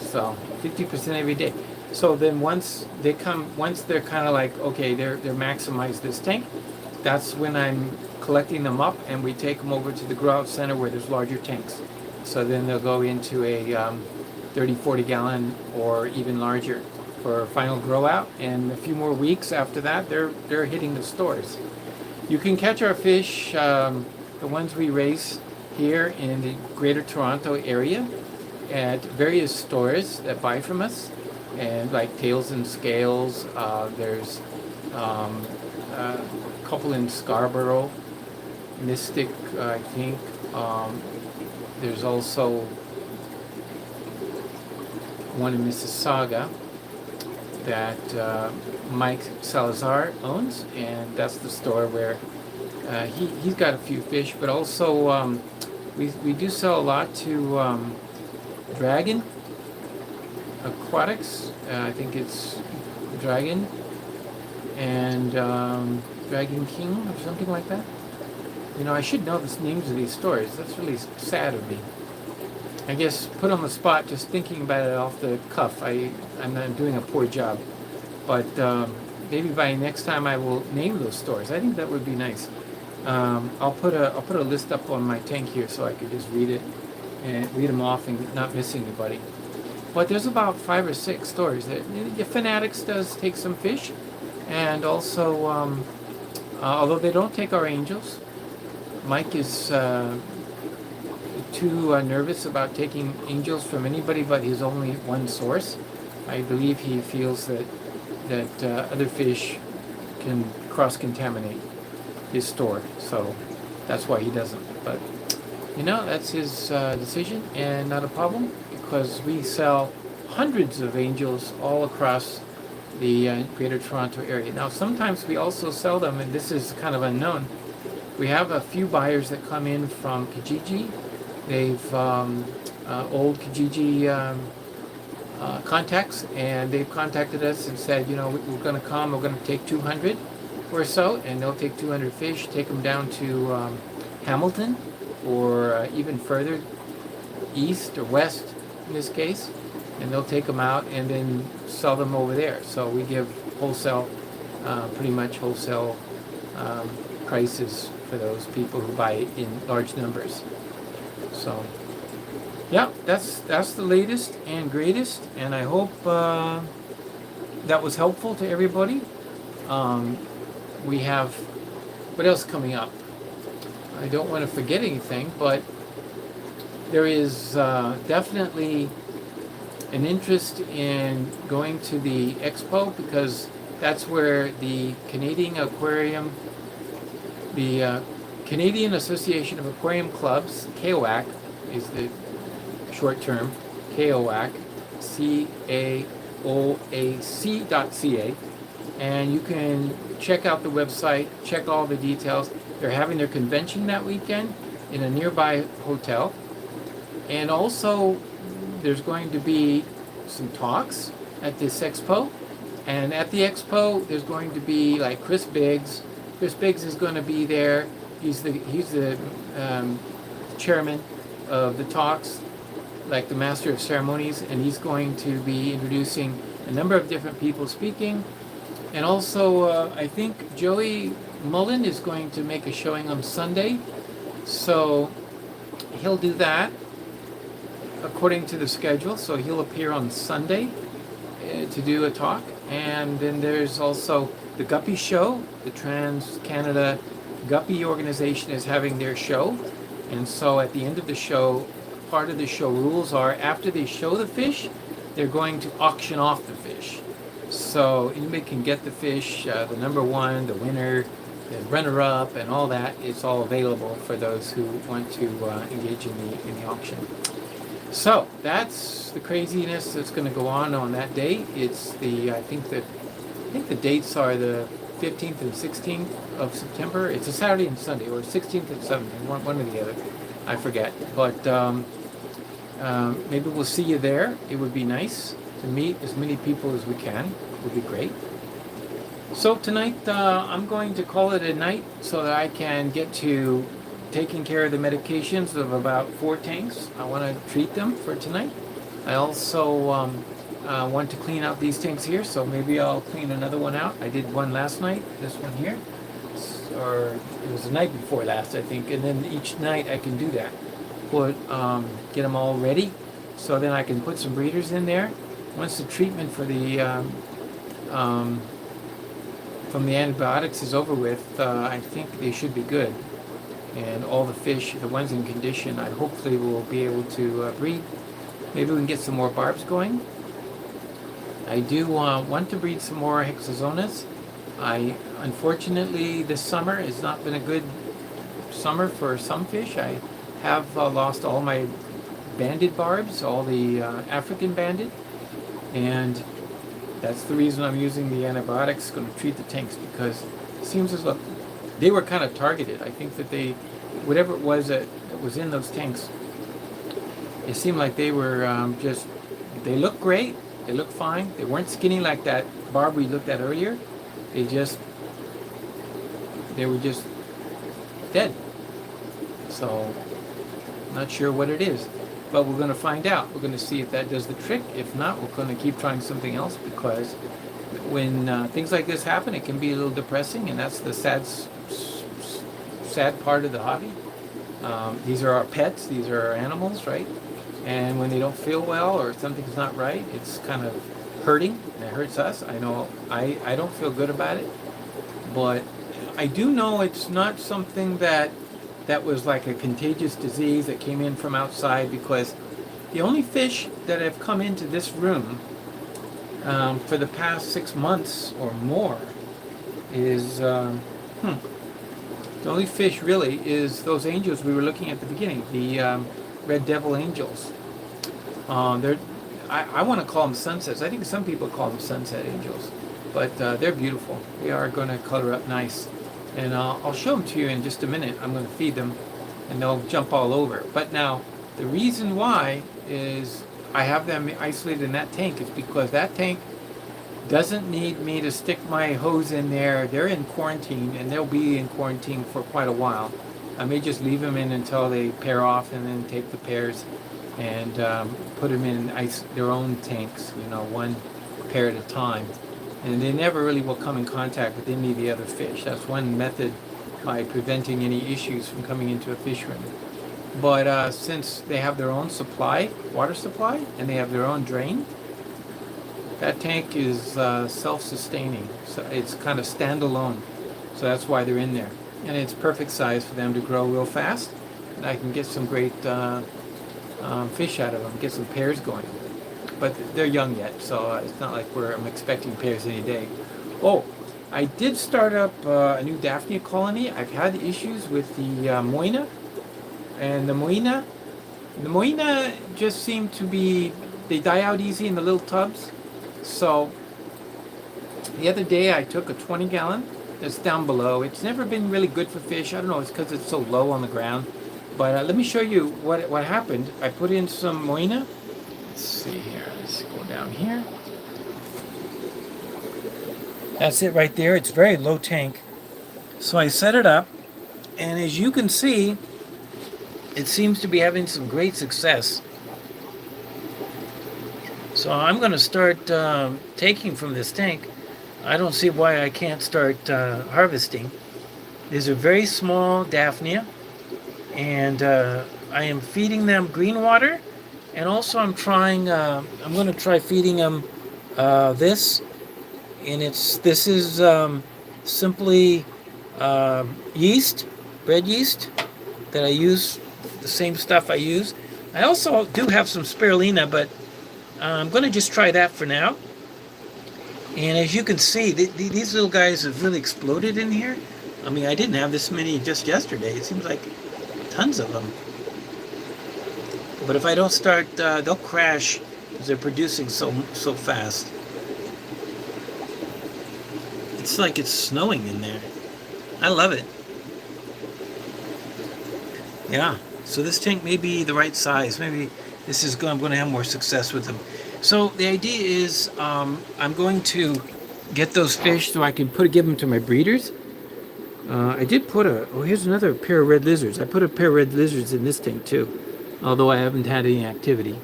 So 50% every day. So then once they're kind of like, okay, they're maximized this tank, that's when I'm collecting them up, and we take them over to the grow out center where there's larger tanks. So then they'll go into a 30, 40 gallon or even larger for final grow out, and a few more weeks after that, they're hitting the stores. You can catch our fish, the ones we raise here in the Greater Toronto area, at various stores that buy from us, and like Tails and Scales. There's a couple in Scarborough, Mystic, I think. There's also one in Mississauga that Mike Salazar owns, and that's the store where he's got a few fish, but also we do sell a lot to Dragon Aquatics. I think it's Dragon and Dragon King or something like that. You know, I should know the names of these stores. That's really sad of me. I guess put on the spot, just thinking about it off the cuff. I'm not doing a poor job. But maybe by next time I will name those stores. I think that would be nice. I'll put a list up on my tank here so I could just read it and read them off and not miss anybody. But there's about 5 or 6 stores. The Fanatics does take some fish, and also although they don't take our angels, Mike is too nervous about taking angels from anybody but his only one source. I believe he feels that other fish can cross-contaminate his store, so that's why he doesn't. But you know, that's his decision, and not a problem, because we sell hundreds of angels all across the Greater Toronto area. Now, sometimes we also sell them, and this is kind of unknown. We have a few buyers that come in from Kijiji. They've old Kijiji contacts, and they've contacted us and said, you know, we're going to come, we're going to take 200 or so, and they'll take 200 fish, take them down to Hamilton, or even further east or west in this case, and they'll take them out and then sell them over there. So we give wholesale, pretty much wholesale prices for those people who buy it in large numbers. So yeah, that's the latest and greatest, and I hope that was helpful to everybody. We have, what else coming up? I don't want to forget anything, but there is definitely an interest in going to the expo, because that's where the Canadian Aquarium, the Canadian Association of Aquarium Clubs, CAOAC is the short term, CAOAC, CAOAC.ca, and you can check out the website, check all the details. They're having their convention that weekend in a nearby hotel, and also there's going to be some talks at this expo, and at the expo there's going to be like Chris Biggs. Chris Biggs is going to be there. He's the chairman of the talks, like the master of ceremonies, and he's going to be introducing a number of different people speaking. And also, I think Joey Mullen is going to make a showing on Sunday, so he'll do that according to the schedule. So he'll appear on Sunday to do a talk. And then there's also the Guppy Show. The Trans-Canada Guppy Organization is having their show. And so at the end of the show, part of the show rules are, after they show the fish, they're going to auction off the fish. So anybody can get the fish, the number one, the winner, the runner-up, and all that. It's all available for those who want to engage in the auction. So that's the craziness that's going to go on that day. It's the I think the dates are the 15th and 16th of September. It's a Saturday and Sunday, or 16th and 17th, one or the other. I forget. But maybe we'll see you there. It would be nice to meet as many people as we can. It would be great. So tonight I'm going to call it a night so that I can get to taking care of the medications of about 4 tanks. I want to treat them for tonight. I also want to clean out these tanks here, so maybe I'll clean another one out. I did one last night, this one here, or it was the night before last, I think, and then each night I can do that. Get them all ready, so then I can put some breeders in there. Once the treatment for the from the antibiotics is over with, I think they should be good. And all the fish, the ones in condition, I hopefully will be able to breed. Maybe we can get some more barbs going. I do want to breed some more hexazonas. Unfortunately, this summer has not been a good summer for some fish. I have lost all my banded barbs, all the African banded, and that's the reason I'm using the antibiotics, going to treat the tanks, because it seems as though they were kind of targeted. I think that whatever it was that was in those tanks it seemed like they were they looked great. They looked fine. They weren't skinny like that barb we looked at earlier. They were just dead. So, not sure what it is. But we're going to find out. We're going to see if that does the trick. If not, we're going to keep trying something else, because when things like this happen, it can be a little depressing, and that's the sad part of the hobby. These are our pets. These are our animals, right? And when they don't feel well or something's not right, it's kind of hurting, and it hurts us. I know I don't feel good about it, but I do know it's not something that was like a contagious disease that came in from outside, because the only fish that have come into this room for the past 6 months or more is the only fish really is those angels we were looking at the beginning, the red devil angels. I want to call them sunsets. I think some people call them sunset angels, but they're beautiful. They are going to color up nice. And I'll show them to you in just a minute. I'm going to feed them, and they'll jump all over. But now, the reason why is I have them isolated in that tank is because that tank doesn't need me to stick my hose in there. They're in quarantine, and they'll be in quarantine for quite a while. I may just leave them in until they pair off, and then take the pairs and put them in their own tanks, one pair at a time. And they never really will come in contact with any of the other fish. That's one method by preventing any issues from coming into a fish room. But since they have their own water supply, and they have their own drain, that tank is self-sustaining. So it's kind of standalone. So that's why they're in there. And it's perfect size for them to grow real fast. And I can get some great fish out of them, get some pairs going. But they're young yet, so it's not like I'm expecting pairs any day. Oh, I did start up a new Daphnia colony. I've had issues with the Moina, and the Moina just seem to be, they die out easy in the little tubs. So the other day I took a 20-gallon that's down below. It's never been really good for fish. I don't know, it's because it's so low on the ground. But let me show you what happened. I put in some Moina. Let's see here. Let's go down here. That's it right there. It's very low tank. So I set it up, and as you can see, it seems to be having some great success. So I'm going to start taking from this tank. I don't see why I can't start harvesting. These are very small Daphnia, and I am feeding them green water. And also I'm going to try feeding them this. And this is simply yeast, bread yeast, that I use, the same stuff I use. I also do have some spirulina, but I'm going to just try that for now. And as you can see, these little guys have really exploded in here. I mean, I didn't have this many just yesterday. It seems like tons of them. But if I don't start, they'll crash because they're producing so fast. It's like it's snowing in there. I love it. Yeah, so this tank may be the right size. Maybe I'm going to have more success with them. So the idea is I'm going to get those fish so I can give them to my breeders. I did put here's another pair of red lizards. I put a pair of red lizards in this tank too, although I haven't had any activity.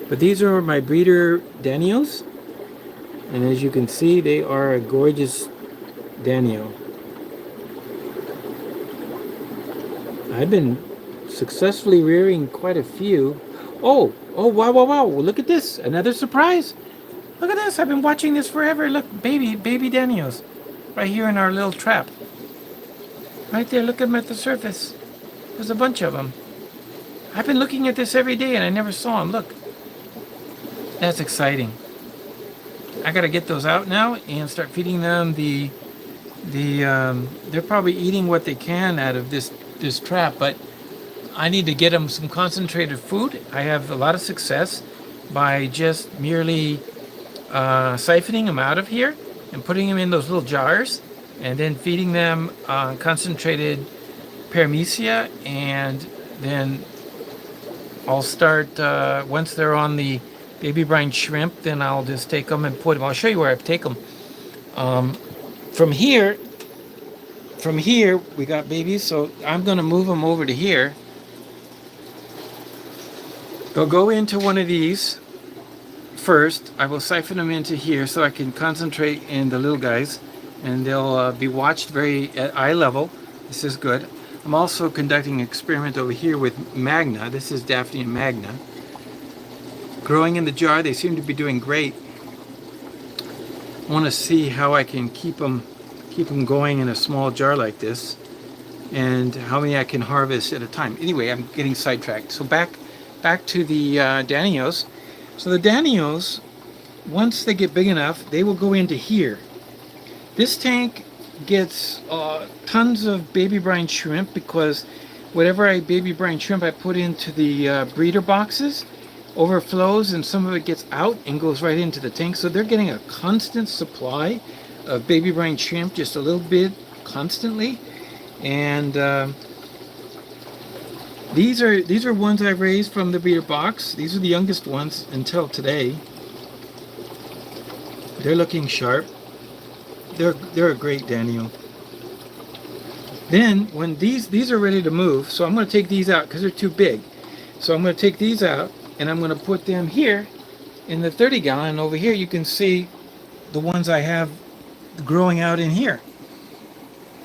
But these are my breeder Danios, and as you can see, they are a gorgeous Danio. I've been successfully rearing quite a few. Oh, wow, look at this, another surprise. Look at this, I've been watching this forever. Look, baby Danios, right here in our little trap. Right there, look at them at the surface. There's a bunch of them. I've been looking at this every day and I never saw them. Look. That's exciting. I gotta get those out now and start feeding them they're probably eating what they can out of this trap, but I need to get them some concentrated food. I have a lot of success by just merely siphoning them out of here and putting them in those little jars, and then feeding them concentrated Paramecia, and then I'll start once they're on the baby brine shrimp. Then I'll just take them and put them. I'll show you where I take them. From here, we got babies, so I'm gonna move them over to here. They'll go into one of these first. I will siphon them into here so I can concentrate in the little guys, and they'll be watched very at eye level. This is good. I'm also conducting an experiment over here with Magna. This is Daphne and Magna. Growing in the jar, they seem to be doing great. I want to see how I can keep them going in a small jar like this, and how many I can harvest at a time. Anyway, I'm getting sidetracked. So back to the Danios. So the Danios, once they get big enough, they will go into here. This tank gets tons of baby brine shrimp, because whatever baby brine shrimp I put into the breeder boxes overflows, and some of it gets out and goes right into the tank. So they're getting a constant supply of baby brine shrimp, just a little bit constantly. And these are ones I raised from the breeder box. These are the youngest ones until today. They're looking sharp. They're a great Daniel. Then when these are ready to move, so I'm going to take these out because they're too big. So I'm going to take these out and I'm going to put them here in the 30 gallon. Over here you can see the ones I have growing out in here.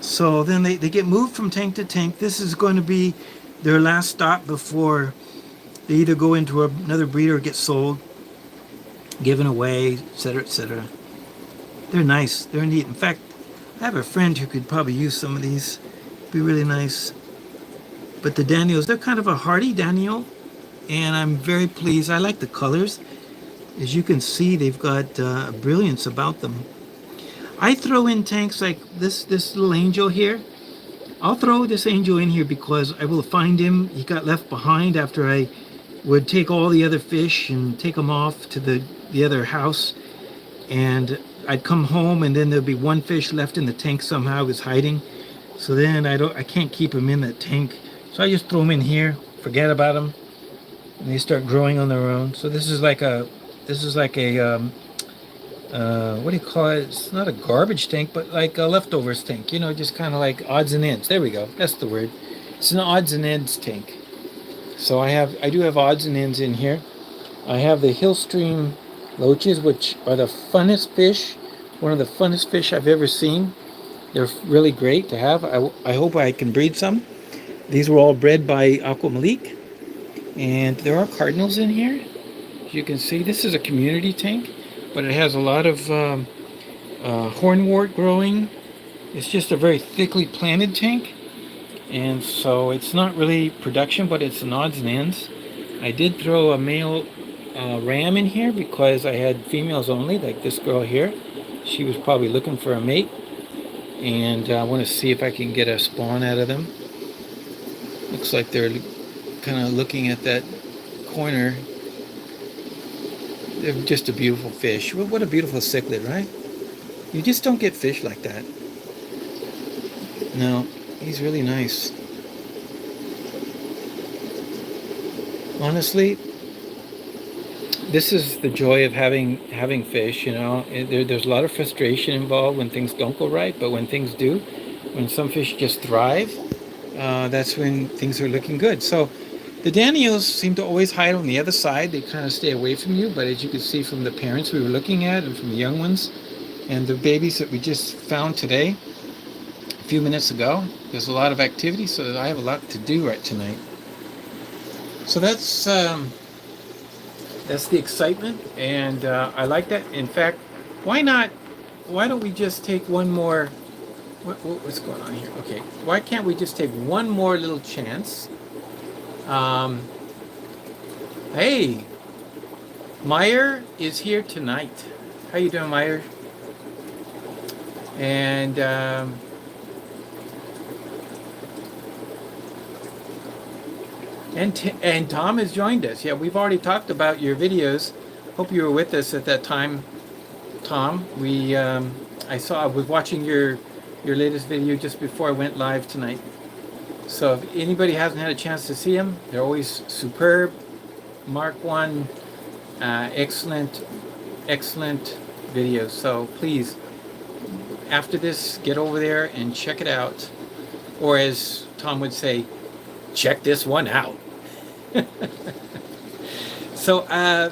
So then they get moved from tank to tank. This is going to be their last stop before they either go into another breeder or get sold, given away, etc., etc. They're nice. They're neat. In fact, I have a friend who could probably use some of these. Be really nice. But the Daniels, they're kind of a hardy Daniel, and I'm very pleased. I like the colors. As you can see, they've got a brilliance about them. I throw in tanks like this little angel here. I'll throw this angel in here because I will find him. He got left behind after I would take all the other fish and take them off to the other house. And I'd come home and then there'd be one fish left in the tank somehow. It was hiding. So then I can't keep him in that tank. So I just throw them in here, forget about them, and they start growing on their own. So this is like a what do you call it? It's not a garbage tank, but like a leftovers tank. You know, just kind of like odds and ends. There we go. That's the word. It's an odds and ends tank. So I do have odds and ends in here. I have the Hillstream loaches, which are the funnest fish. One of the funnest fish I've ever seen. They're really great to have. I hope I can breed some. These were all bred by Aquamalik. And there are cardinals in here. As you can see, this is a community tank, but it has a lot of hornwort growing. It's just a very thickly planted tank. And so it's not really production, but it's an odds and ends. I did throw a male ram in here because I had females only, like this girl here. She was probably looking for a mate. And I want to see if I can get a spawn out of them. Looks like they're kind of looking at that corner. They're just a beautiful fish. What a beautiful cichlid, right? You just don't get fish like that. No, he's really nice. Honestly, this is the joy of having fish, you know. There's a lot of frustration involved when things don't go right, but when things do, when some fish just thrive, that's when things are looking good. So the Daniels seem to always hide on the other side. They kind of stay away from you, but as you can see from the parents we were looking at and from the young ones and the babies that we just found today, a few minutes ago, there's a lot of activity, so I have a lot to do right tonight. So that's the excitement, and I like that. In fact, why don't we just take one more, what's going on here? Okay, why can't we just take one more little chance? Hey, Meyer is here tonight. How you doing, Meyer? And and Tom has joined us. Yeah, we've already talked about your videos. Hope you were with us at that time, Tom. I was watching your latest video just before I went live tonight. So if anybody hasn't had a chance to see them, they're always superb. Mark 1, excellent, excellent video. So please, after this, get over there and check it out. Or as Tom would say, check this one out. So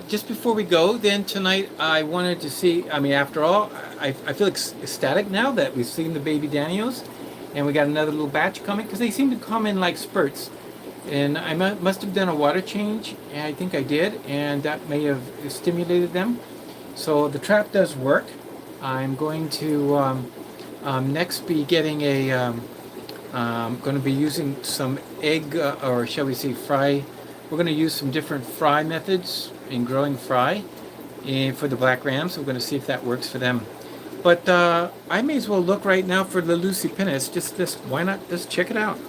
just before we go, then tonight I wanted to see, I mean, after all, I feel ecstatic now that we've seen the baby Danios, and we got another little batch coming, because they seem to come in like spurts. And I must have done a water change, and I think I did, and that may have stimulated them. So the trap does work. I'm going to next be getting a, going to be using some egg, or shall we say fry. We're going to use some different fry methods in growing fry for the black rams. We're going to see if that works for them. But I may as well look right now for the Lucipinus. Just this, why not just check it out?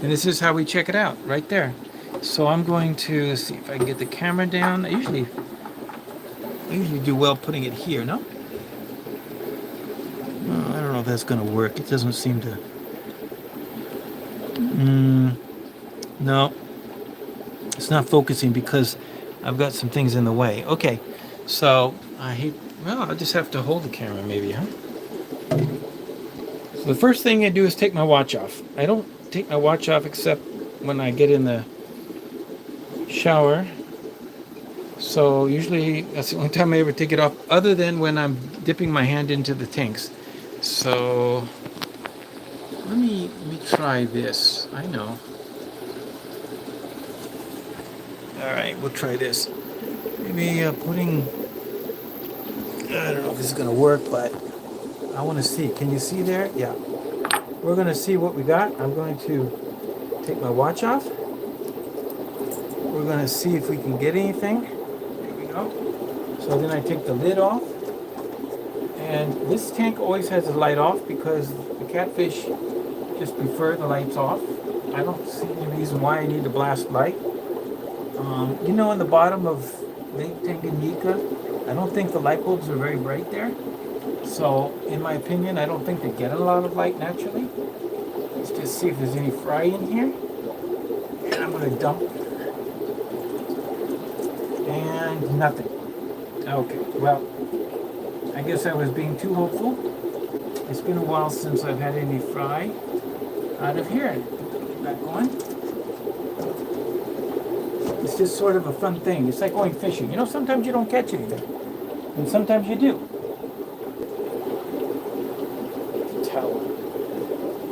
And this is how we check it out, right there. So I'm going to see if I can get the camera down. I usually do well putting it here, no? Oh, I don't know if that's going to work. It doesn't seem to. No. It's not focusing because I've got some things in the way. Okay, so well, I'll just have to hold the camera maybe, huh? So the first thing I do is take my watch off. I don't take my watch off except when I get in the shower. So usually that's the only time I ever take it off, other than when I'm dipping my hand into the tanks. So let me try this. I know. All right, we'll try this. Maybe putting, I don't know if this is going to work, but I want to see. Can you see there? Yeah. We're going to see what we got. I'm going to take my watch off. We're going to see if we can get anything. There we go. So then I take the lid off. And this tank always has the light off because the catfish just prefer the lights off. I don't see any reason why I need to blast light. You know, in the bottom of Lake Tanganyika, I don't think the light bulbs are very bright there. So, in my opinion, I don't think they get a lot of light naturally. Let's just see if there's any fry in here. And I'm going to dump. And nothing. Okay, well, I guess I was being too hopeful. It's been a while since I've had any fry out of here. Get back on. It's just sort of a fun thing. It's like going fishing. You know, sometimes you don't catch anything, and sometimes you do.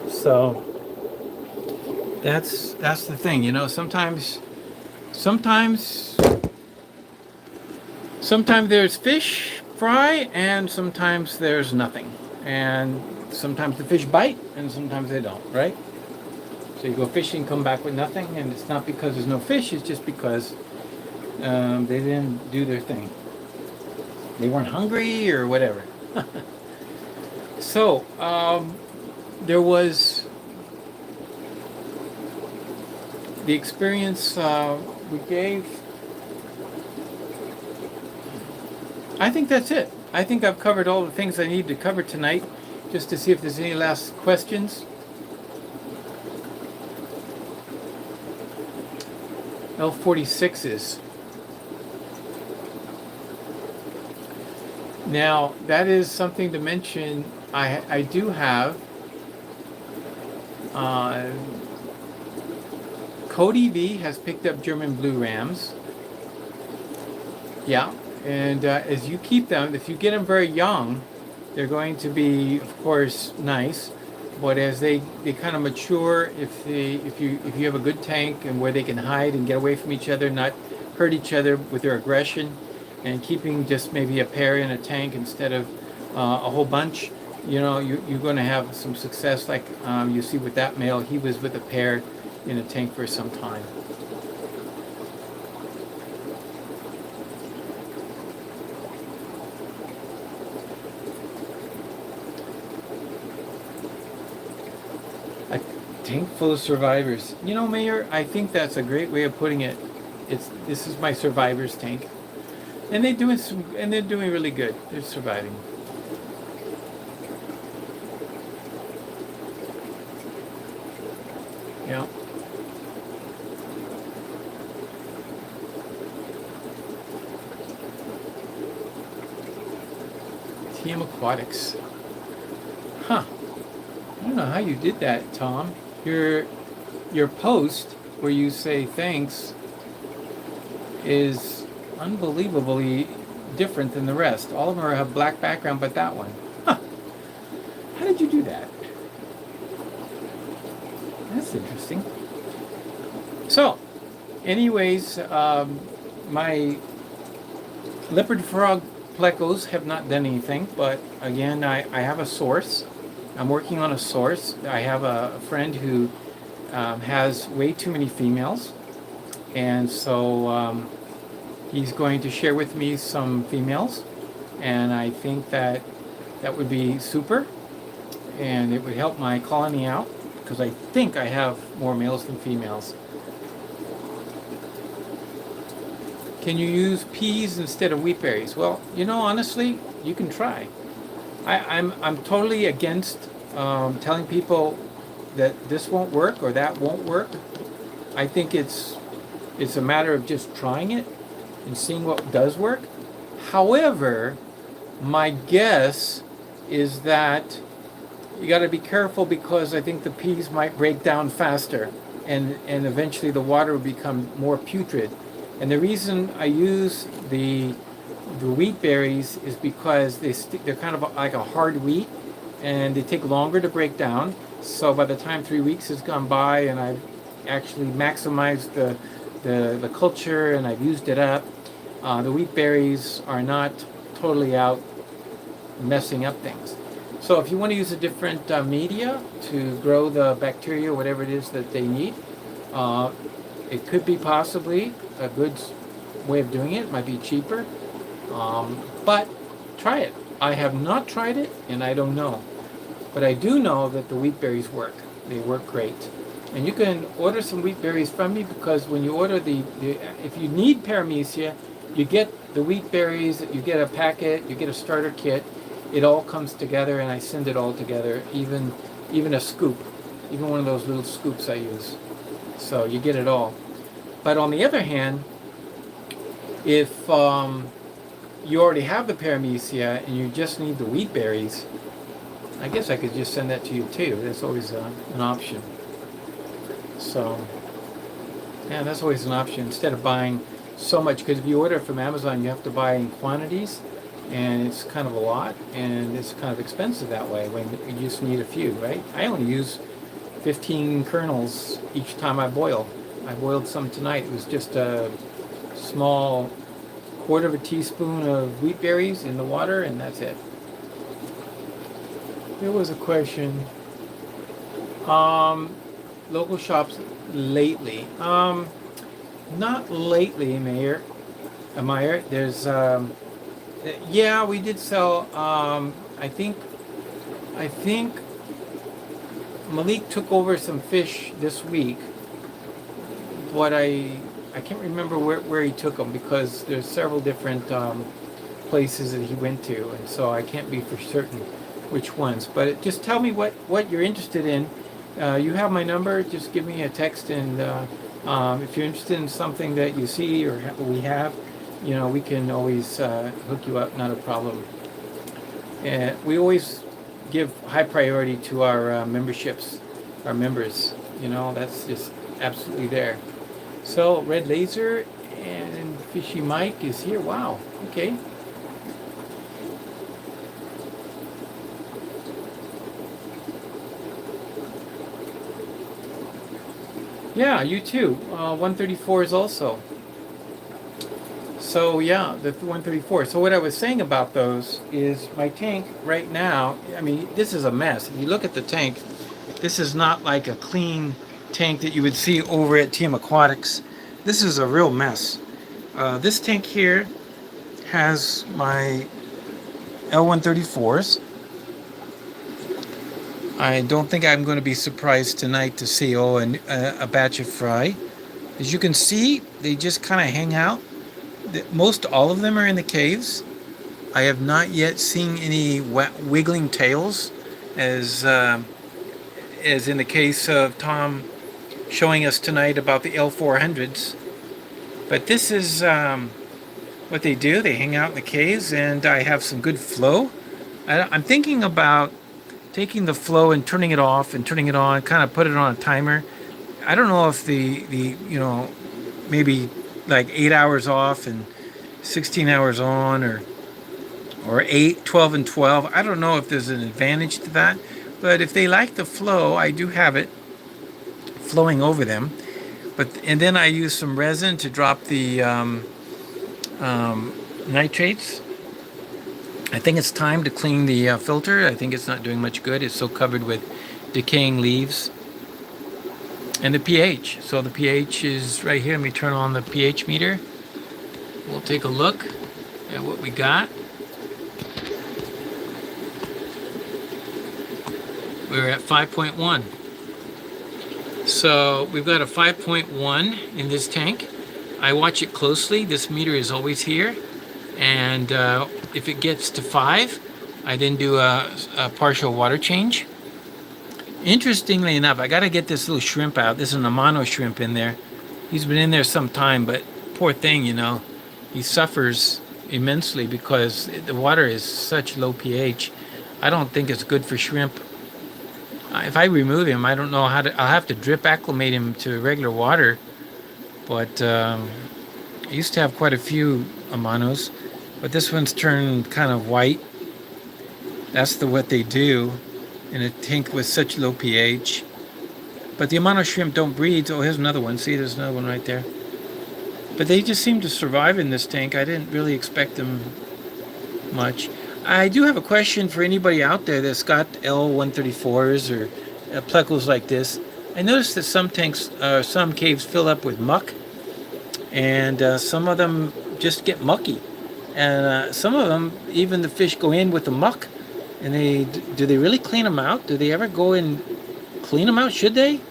So that's the thing. You know, sometimes there's fish fry, and sometimes there's nothing, and sometimes the fish bite, and sometimes they don't. Right? So you go fishing, come back with nothing, and it's not because there's no fish, it's just because they didn't do their thing. They weren't hungry or whatever. So, there was the experience we gave. I think that's it. I think I've covered all the things I need to cover tonight, just to see if there's any last questions. L46s. Now, that is something to mention. I do have Cody V has picked up German blue rams. Yeah, and as you keep them, if you get them very young, they're going to be, of course, nice. But as they kind of mature, if you have a good tank and where they can hide and get away from each other, not hurt each other with their aggression, and keeping just maybe a pair in a tank instead of a whole bunch, you know, you're going to have some success. Like you see with that male, he was with a pair in a tank for some time. Tank full of survivors. You know, Mayor, I think that's a great way of putting it. This is my survivors tank, and they're doing really good. They're surviving. Yeah. TM Aquatics. Huh. I don't know how you did that, Tom. Your post where you say thanks is unbelievably different than the rest. All of them have black background, but that one. Huh. How did you do that? That's interesting. So, anyways, my leopard frog plecos have not done anything, but again, I have a source. I'm working on a source. I have a friend who has way too many females, and so he's going to share with me some females, and I think that that would be super, and it would help my colony out, because I think I have more males than females. Can you use peas instead of wheat berries? Well, honestly, you can try. I'm totally against telling people that this won't work or that won't work. I think it's a matter of just trying it and seeing what does work. However, my guess is that you got to be careful, because I think the peas might break down faster, and eventually the water will become more putrid. And the reason I use the wheat berries is because they're kind of like a hard wheat, and they take longer to break down. So by the time 3 weeks has gone by and I've actually maximized the culture and I've used it up, the wheat berries are not totally out messing up things. So if you want to use a different media to grow the bacteria, whatever it is that they need, it could be possibly a good way of doing it. It might be cheaper, but try it. I have not tried it, and I don't know. But I do know that the wheat berries work. They work great. And you can order some wheat berries from me, because when you order if you need Paramecia, you get the wheat berries, you get a packet, you get a starter kit. It all comes together, and I send it all together, even a scoop, even one of those little scoops I use. So you get it all. But on the other hand, if you already have the Paramecia and you just need the wheat berries, I guess I could just send that to you too. That's always an option. So, yeah, that's always an option, instead of buying so much, because if you order from Amazon, you have to buy in quantities, and it's kind of a lot, and it's kind of expensive that way when you just need a few, right? I only use 15 kernels each time I boil. I boiled some tonight. It was just a small quarter of a teaspoon of wheat berries in the water, and that's it. There was a question. Local shops lately. Not lately, Meyer. There's yeah, we did sell. I think Malik took over some fish this week, but I can't remember where he took them, because there's several different places that he went to, and so I can't be for certain which ones. But just tell me what you're interested in. You have my number. Just give me a text, and if you're interested in something that you see or we have, we can always hook you up. Not a problem. We always give high priority to our memberships, our members. That's just absolutely there. So Red Laser and Fishy Mike is here. Wow. Okay. Yeah, you too. 134 is also. So yeah, the 134. So what I was saying about those is my tank right now, I mean, this is a mess. If you look at the tank, this is not like a clean tank that you would see over at TM Aquatics. This is a real mess. This tank here has my L134s. I don't think I'm going to be surprised tonight to see a batch of fry. As you can see, they just kind of hang out. Most all of them are in the caves. I have not yet seen any wiggling tails, as in the case of Tom showing us tonight about the L400s. But this is what they do. They hang out in the caves, and I have some good flow. I'm thinking about taking the flow and turning it off and turning it on, kind of put it on a timer. I don't know if the maybe like 8 hours off and 16 hours on, or 8, 12, and 12. I don't know if there's an advantage to that, but if they like the flow, I do have it flowing over them. And then I use some resin to drop the nitrates. I think it's time to clean the filter. I think it's not doing much good. It's so covered with decaying leaves. And the pH. So the pH is right here. Let me turn on the pH meter. We'll take a look at what we got. We're at 5.1. So we've got a 5.1 in this tank. I watch it closely. This meter is always here. And if it gets to 5, I then do a partial water change. Interestingly enough, I got to get this little shrimp out. There's an Amano shrimp in there. He's been in there some time, but poor thing, he suffers immensely because the water is such low pH. I don't think it's good for shrimp. If I remove him, I don't know how to. I'll have to drip acclimate him to regular water. But I used to have quite a few Amanos, but this one's turned kind of white. That's what they do in a tank with such low pH. But the Amano shrimp don't breed. Oh, here's another one. See, there's another one right there. But they just seem to survive in this tank. I didn't really expect them much. I do have a question for anybody out there that's got L134s or Plecos like this. I noticed that some tanks, some caves fill up with muck, and some of them just get mucky. And some of them, even the fish go in with the muck. And do they really clean them out? Do they ever go and clean them out? Should they?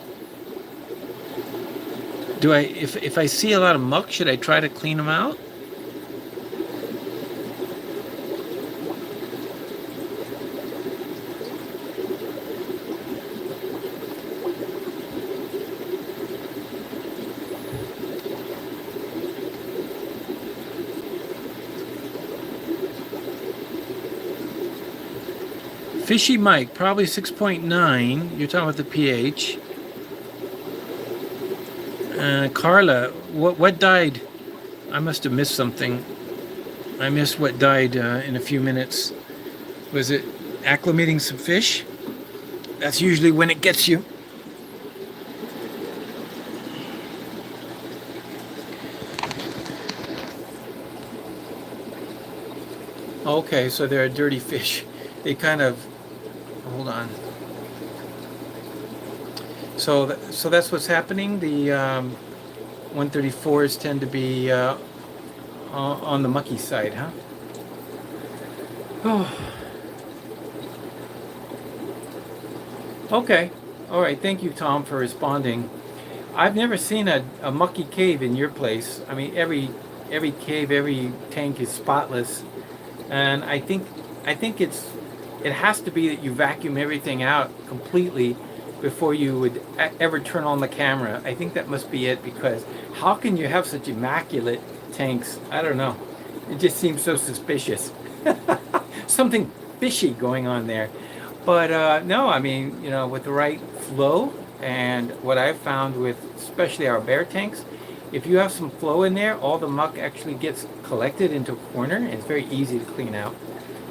If I see a lot of muck, should I try to clean them out? Fishy Mike, probably 6.9. You're talking about the pH. Carla, what died? I must have missed something. I missed what died in a few minutes. Was it acclimating some fish? That's usually when it gets you. Okay, so they're a dirty fish. They kind of, hold on. So that's what's happening. The 134s tend to be on the mucky side, huh? Oh. Okay. All right. Thank you, Tom, for responding. I've never seen a mucky cave in your place. I mean, every cave, every tank is spotless, and I think it has to be that you vacuum everything out completely before you would ever turn on the camera. I think that must be it, because how can you have such immaculate tanks? I don't know. It just seems so suspicious. Something fishy going on there. But no, I mean, with the right flow, and what I've found with especially our bear tanks, if you have some flow in there, all the muck actually gets collected into a corner, and it's very easy to clean out.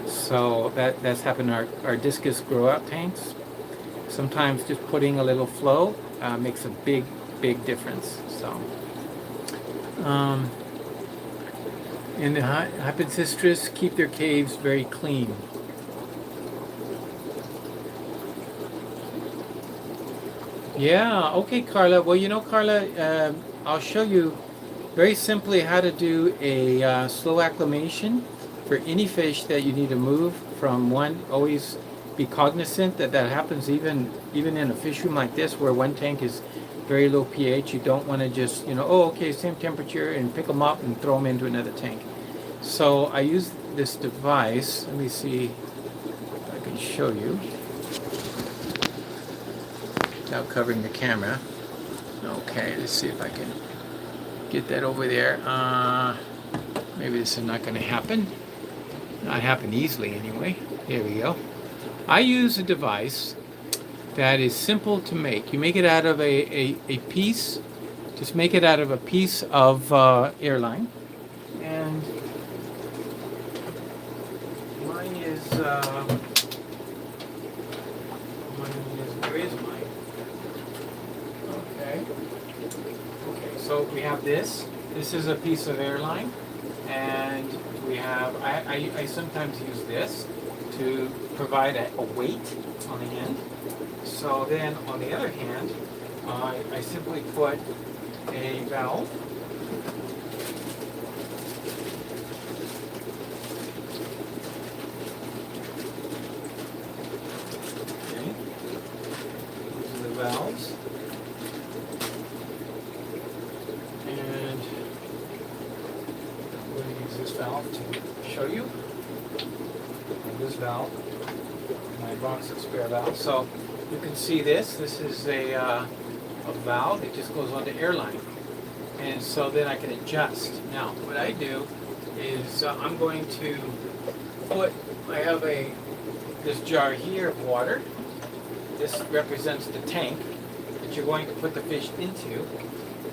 So that's happened in our Discus grow out tanks. Sometimes just putting a little flow makes a big difference. So, in the Hypocistris, keep their caves very clean. Yeah, okay, Carla. Well, Carla, I'll show you very simply how to do a slow acclimation for any fish that you need to move from one. Always be cognizant that happens even in a fish room like this, where one tank is very low pH. You don't want to just, okay, same temperature, and pick them up and throw them into another tank. So I use this device. Let me see if I can show you without covering the camera. Okay, let's see if I can get that over there. Maybe this is not going to happen. Not happen easily anyway. There we go. I use a device that is simple to make. You make it out of a piece, just make it out of a piece of airline. And mine is, where is mine? Okay. Okay, so we have this. This is a piece of airline. And we have, I sometimes use this to provide a weight on the end. So then on the other hand, I simply put a valve. Okay. These are the valves. And I'm going to use this valve to show you. And this valve, my box of spare valves. So you can see this. This is a valve that just goes onto airline. And so then I can adjust. Now, what I do is I'm going to I have this jar here of water. This represents the tank that you're going to put the fish into.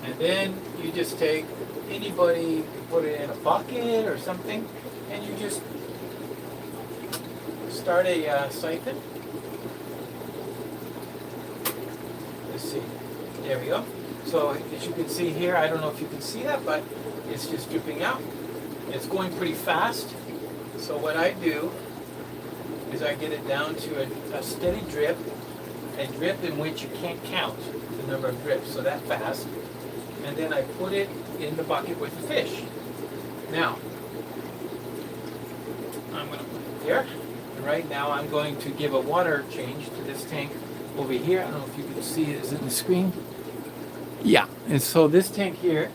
And then you just take anybody, put it in a bucket or something, and you just start a siphon. Let's see. There we go. So as you can see here, I don't know if you can see that, but it's just dripping out. It's going pretty fast. So what I do is I get it down to a steady drip, a drip in which you can't count the number of drips, so that fast. And then I put it in the bucket with the fish. Now, I'm going to put it there. And right now I'm going to give a water change to this tank over here. I don't know if you can see it. Is it in the screen? Yeah. And so this tank here,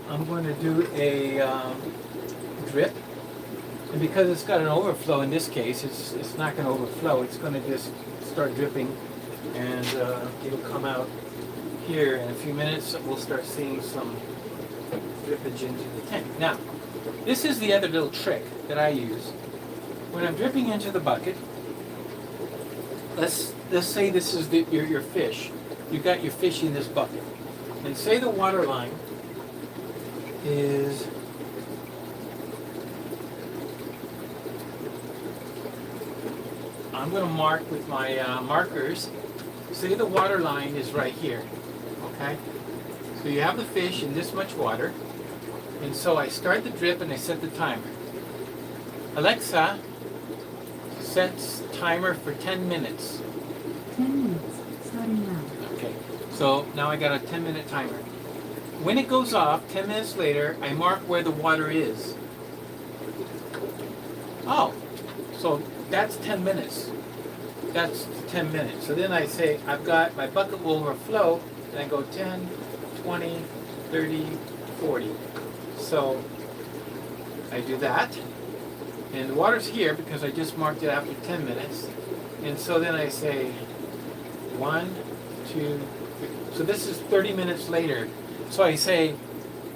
I'm going to do a drip. And because it's got an overflow in this case, it's not going to overflow. It's going to just start dripping, and it'll come out here in a few minutes. We'll start seeing some drippage into the tank. Now, this is the other little trick that I use. When I'm dripping into the bucket, let's say this is your fish. You got your fish in this bucket. And say the water line is I'm going to mark with my markers. Say the water line is right here. Okay? So you have the fish in this much water. And so I start the drip and I set the timer. Alexa sets timer for 10 minutes. 10 minutes, starting now. Okay, so now I got a 10-minute timer. When it goes off, 10 minutes later, I mark where the water is. Oh, so that's 10 minutes. That's 10 minutes. So then I say, I've got, my bucket will overflow, and I go 10, 20, 30, 40. So I do that. And the water's here because I just marked it after 10 minutes. And so then I say 1, 2, 3. So this is 30 minutes later. So I say,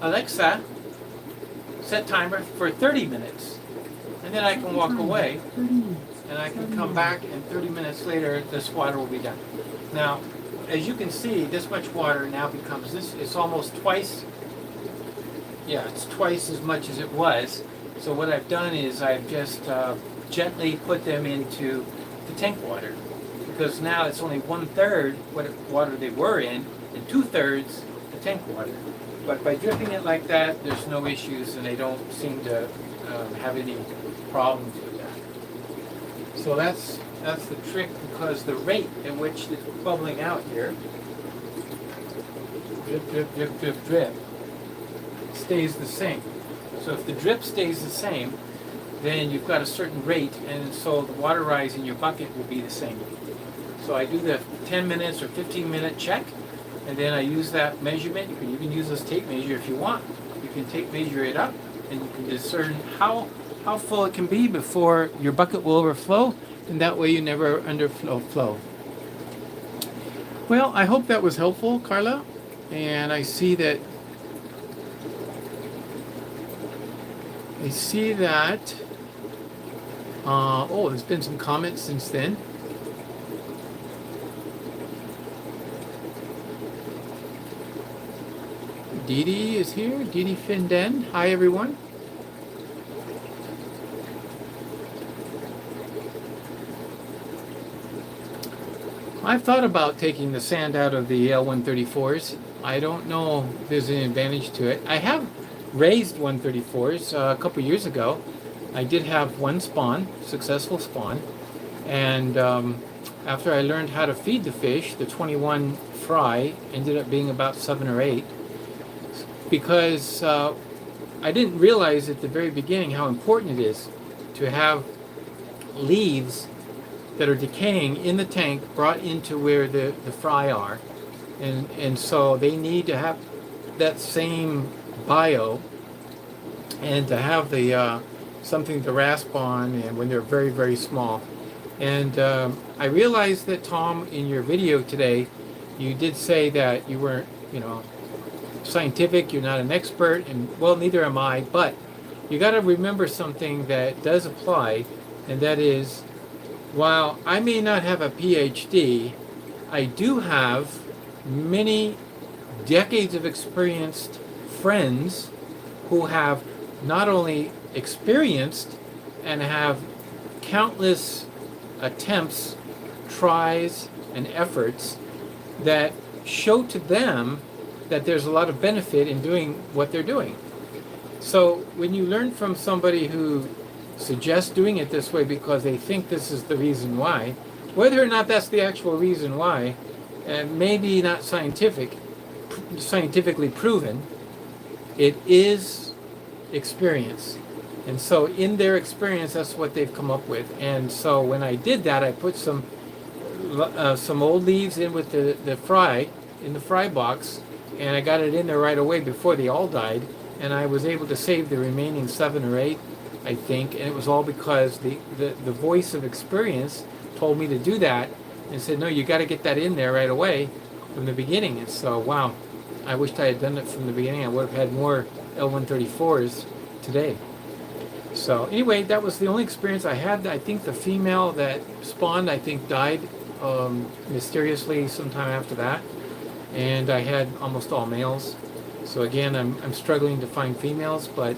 Alexa, set timer for 30 minutes. And then I can walk away. 30 minutes. And I can come back, and 30 minutes later, this water will be done. Now, as you can see, this much water now becomes this. It's almost twice. Yeah, it's twice as much as it was. So what I've done is I've just gently put them into the tank water, because now it's only 1/3 what water they were in, and 2/3 the tank water. But by dripping it like that, there's no issues, and they don't seem to have any problems with that. So that's the trick, because the rate at which it's bubbling out here, drip, drip, drip, drip, drip, stays the same. So if the drip stays the same, then you've got a certain rate, and so the water rise in your bucket will be the same. So I do the 10 minutes or 15-minute check, and then I use that measurement. You can even use this tape measure if you want. You can tape measure it up, and you can discern how full it can be before your bucket will overflow, and that way you never underflow. Well, I hope that was helpful, Carla, and I see that Oh, there's been some comments since then. Dee Dee is here. Dee Dee Finden. Hi, everyone. I've thought about taking the sand out of the L134s. I don't know if there's any advantage to it. I have raised 134s a couple years ago. I did have one spawn, successful spawn, and after I learned how to feed the fish, the 21 fry ended up being about 7 or 8, because I didn't realize at the very beginning how important it is to have leaves that are decaying in the tank brought into where the fry are, and so they need to have that same bio, and to have the something to rasp on, and when they're very, very small. And I realized that, Tom, in your video today, you did say that you weren't, scientific, you're not an expert, and well, neither am I, but you got to remember something that does apply, and that is, while I may not have a PhD, I do have many decades of experienced friends who have not only experienced and have countless attempts, tries, and efforts that show to them that there's a lot of benefit in doing what they're doing. So when you learn from somebody who suggests doing it this way because they think this is the reason why, whether or not that's the actual reason why, and maybe not scientifically proven, it is experience. And so in their experience, that's what they've come up with. And so when I did that, I put some old leaves in with the fry, in the fry box, and I got it in there right away before they all died, and I was able to save the remaining 7 or 8, I think, and it was all because the voice of experience told me to do that, and said, no, you got to get that in there right away from the beginning. And so, wow, I wished I had done it from the beginning. I would have had more L134s today. So anyway, that was the only experience I had. I think the female that spawned, I think, died mysteriously sometime after that, and I had almost all males. So again, I'm struggling to find females, but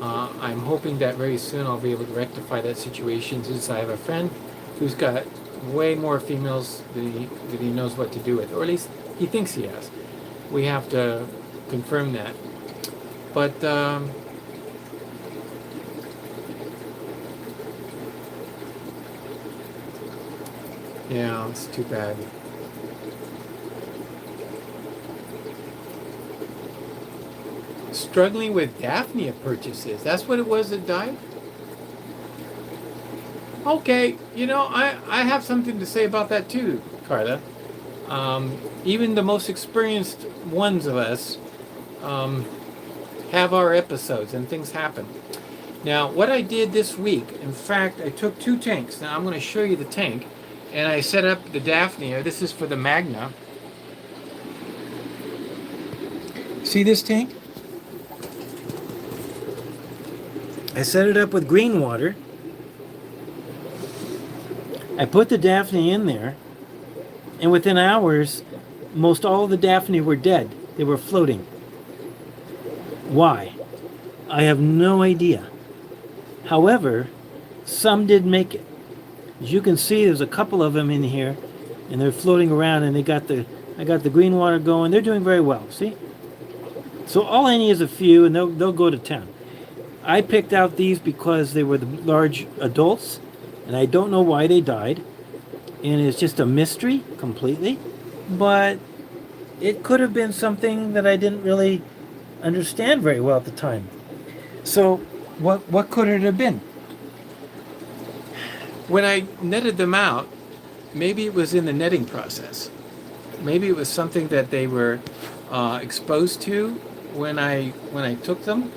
I'm hoping that very soon I'll be able to rectify that situation, since I have a friend who's got way more females than he knows what to do with, or at least he thinks he has. We have to confirm that. But yeah, it's too bad. Struggling with Daphnia purchases. That's what it was that died? Okay, I have something to say about that too, Carla. Even the most experienced ones of us have our episodes, and things happen. Now, what I did this week, in fact, I took 2 tanks. Now, I'm going to show you the tank, and I set up the Daphnia. This is for the Magna. See this tank? I set it up with green water. I put the Daphnia in there, and within hours, most all of the Daphnia were dead. They were floating. Why? I have no idea. However, some did make it. As you can see, there's a couple of them in here, and they're floating around, and I got the green water going. They're doing very well, see? So all I need is a few, and they'll go to 10. I picked out these because they were the large adults, and I don't know why they died, and it's just a mystery completely, but it could have been something that I didn't really understand very well at the time. So what could it have been? When I netted them out, maybe it was in the netting process. Maybe it was something that they were exposed to when I took them.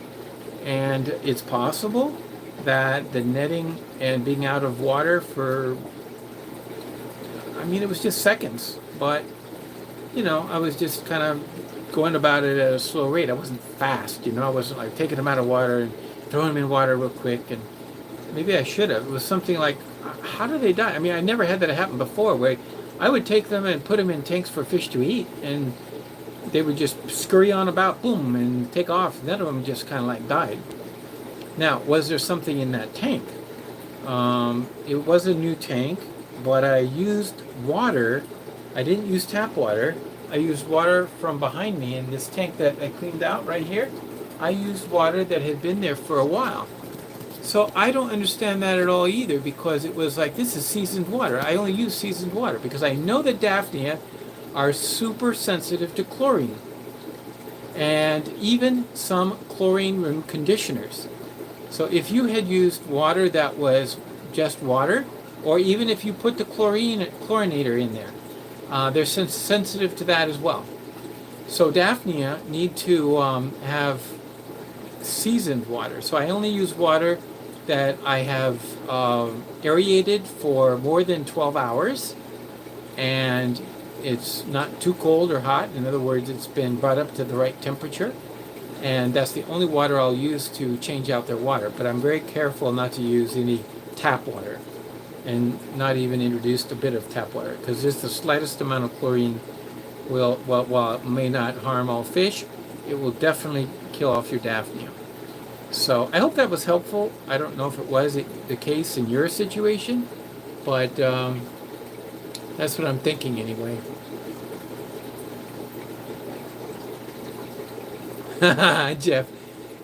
And it's possible that the netting and being out of water for, it was just seconds, but, I was just kind of going about it at a slow rate. I wasn't fast, I wasn't like taking them out of water and throwing them in water real quick. And maybe I should have. It was something like, how do they die? I mean, I never had that happen before, where I would take them and put them in tanks for fish to eat, and they would just scurry on about, boom, and take off. None of them just kind of like died. Now, was there something in that tank? It was a new tank, but I used water. I didn't use tap water. I used water from behind me in this tank that I cleaned out right here. I used water that had been there for a while. So I don't understand that at all either, because it was like, this is seasoned water. I only use seasoned water because I know that Daphnia are super sensitive to chlorine, and even some chlorine room conditioners. So if you had used water that was just water, or even if you put the chlorinator in there, they're sensitive to that as well. So Daphnia need to have seasoned water. So I only use water that I have aerated for more than 12 hours, and it's not too cold or hot. In other words, it's been brought up to the right temperature, and that's the only water I'll use to change out their water. But I'm very careful not to use any tap water, and not even introduce a bit of tap water, because just the slightest amount of chlorine will, while it may not harm all fish, it will definitely kill off your Daphnia. So I hope that was helpful. I don't know if it was the case in your situation, but that's what I'm thinking anyway. Jeff,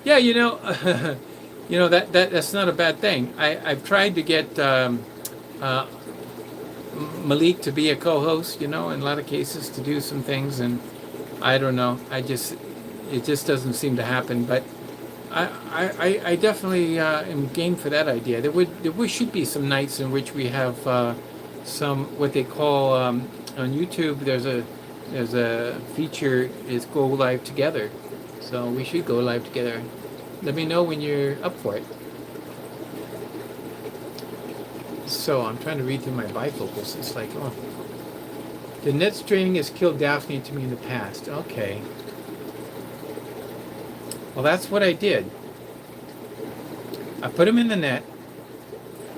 yeah, that's not a bad thing. I've tried to get Malik to be a co-host, in a lot of cases, to do some things, and I don't know. It just doesn't seem to happen. But I definitely am game for that idea. There should be some nights in which we have some, what they call on YouTube. There's a feature is go live together. So we should go live together. Let me know when you're up for it. So I'm trying to read through my bifocals. It's like, oh, the net straining has killed Daphnia to me in the past. Okay. Well, that's what I did. I put them in the net,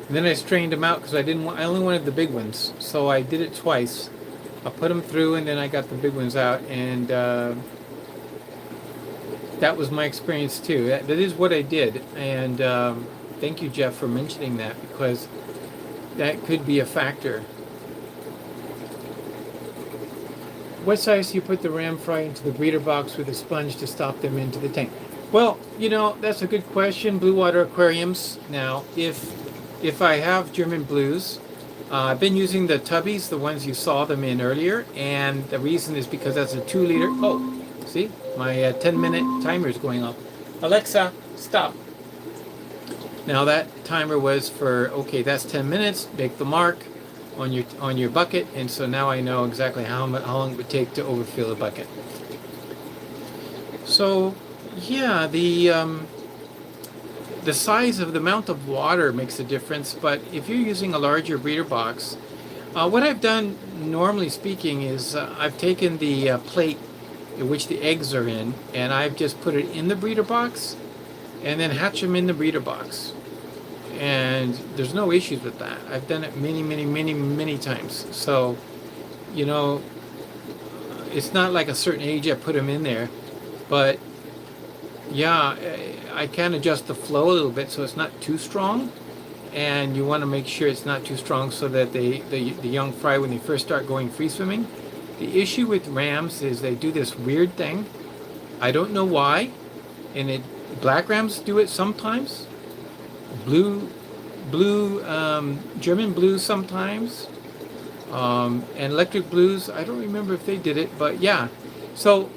and then I strained them out because I only wanted the big ones. So I did it twice. I put them through, and then I got the big ones out, and that was my experience too. That is what I did, and thank you, Jeff, for mentioning that, because that could be a factor. What size do you put the ram fry into the breeder box with a sponge to stop them into the tank? Well, that's a good question. Blue water aquariums. Now, if I have German blues, I've been using the tubbies, the ones you saw them in earlier, and the reason is because that's a 2 liter. Oh, see, my 10-minute timer is going off. Alexa, stop. Now that timer was for, okay, that's 10 minutes. Make the mark on your bucket, and so now I know exactly how long it would take to overfill the bucket. So, yeah, the size of the amount of water makes a difference, but if you're using a larger breeder box, what I've done, normally speaking, is I've taken the plate in which the eggs are in, and I've just put it in the breeder box, and then hatch them in the breeder box. And there's no issues with that. I've done it many times. So, it's not like a certain age I put them in there, but yeah, I can adjust the flow a little bit so it's not too strong, and you want to make sure it's not too strong so that the young fry, when they first start going free swimming. The issue with rams is they do this weird thing. I don't know why, and black rams do it sometimes. German blues sometimes, and electric blues. I don't remember if they did it, but yeah. So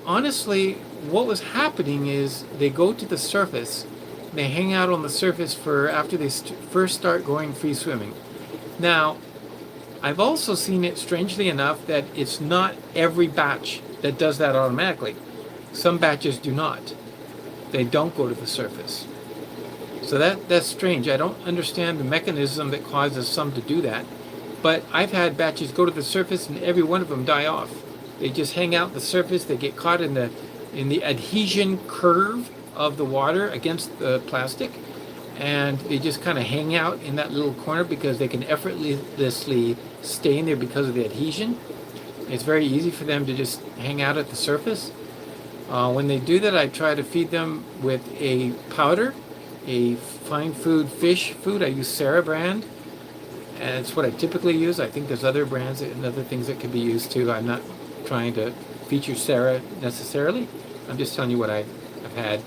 honestly, what was happening is they go to the surface, they hang out on the surface for after they first start going free swimming. Now, I've also seen it, strangely enough, that it's not every batch that does that automatically. Some batches do not. They don't go to the surface. So that's strange. I don't understand the mechanism that causes some to do that. But I've had batches go to the surface and every one of them die off. They just hang out the surface. They get caught in the adhesion curve of the water against the plastic, and they just kind of hang out in that little corner because they can effortlessly stay in there because of the adhesion. It's very easy for them to just hang out at the surface. When they do that, I try to feed them with a powder, a fine food fish food. I use Sarah brand, and it's what I typically use. I think there's other brands and other things that can be used too. I'm not trying to feature Sarah necessarily. I'm just telling you what I've had,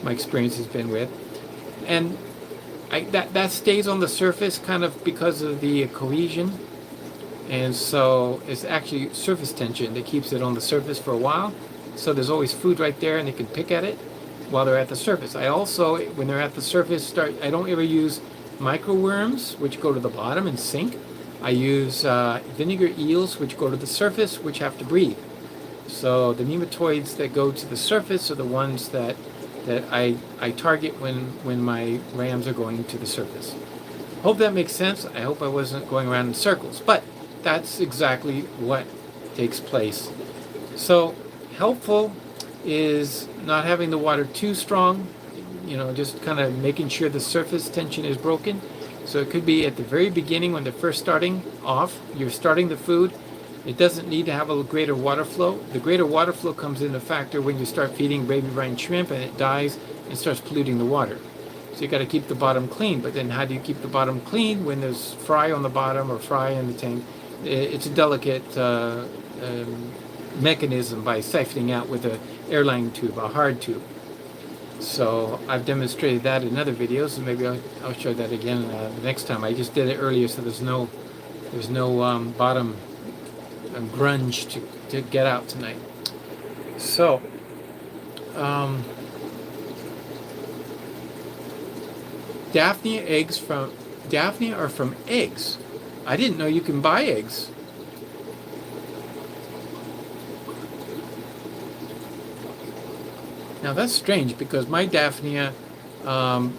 my experience has been with. And that stays on the surface kind of because of the cohesion. And so it's actually surface tension that keeps it on the surface for a while. So there's always food right there and they can pick at it while they're at the surface. I also, when they're at the surface, I don't ever use microworms, which go to the bottom and sink. I use vinegar eels, which go to the surface, which have to breathe. So the nematoids that go to the surface are the ones that I target when my rams are going to the surface. Hope that makes sense. I hope I wasn't going around in circles, but that's exactly what takes place. So helpful is not having the water too strong, just kind of making sure the surface tension is broken. So it could be at the very beginning when they're first starting off, you're starting the food. It doesn't need to have a greater water flow. The greater water flow comes into factor when you start feeding baby brine shrimp and it dies and starts polluting the water. So you got to keep the bottom clean. But then how do you keep the bottom clean when there's fry on the bottom or fry in the tank? It's a delicate mechanism by siphoning out with an airline tube, a hard tube. So I've demonstrated that in other videos, and maybe I'll show that again the next time. I just did it earlier, so there's no bottom grunge to get out tonight. So Daphnia are from eggs. I didn't know you can buy eggs. Now that's strange because my Daphnia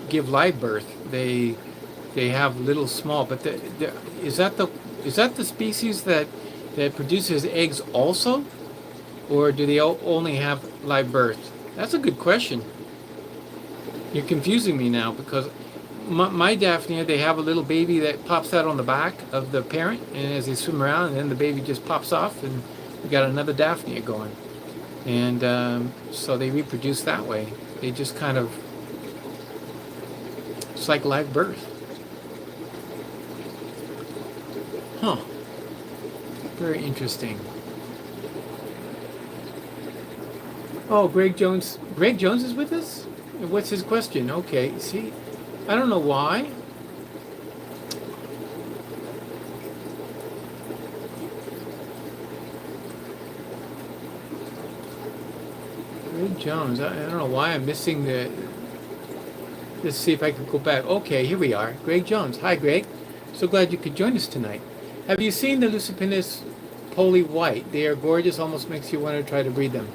give live birth. They have little small, but is that the species that produces eggs also, or do they only have live birth? That's a good question. You're confusing me now because my Daphnia, they have a little baby that pops out on the back of the parent, and as they swim around, and then the baby just pops off, and we got another Daphnia going. And so they reproduce that way. They just kind of, it's like live birth. Huh. Very interesting. Oh, Greg Jones. Greg Jones is with us? What's his question? Okay, see, I don't know why. Greg Jones, I don't know why I'm missing the... Let's see if I can go back. Okay, here we are. Greg Jones. Hi, Greg. So glad you could join us tonight. Have you seen the Lucipinus poly white? They are gorgeous, almost makes you want to try to breed them.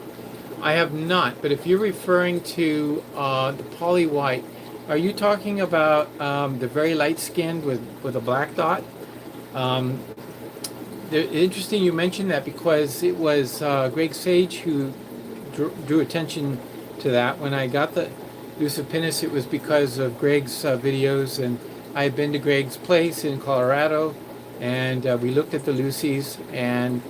I have not, but if you're referring to the poly white, are you talking about the very light skinned with a black dot? Interesting you mentioned that because it was Greg Sage who drew attention to that. When I got the Lucipinus, it was because of Greg's videos, and I had been to Greg's place in Colorado, and we looked at the Lucies, and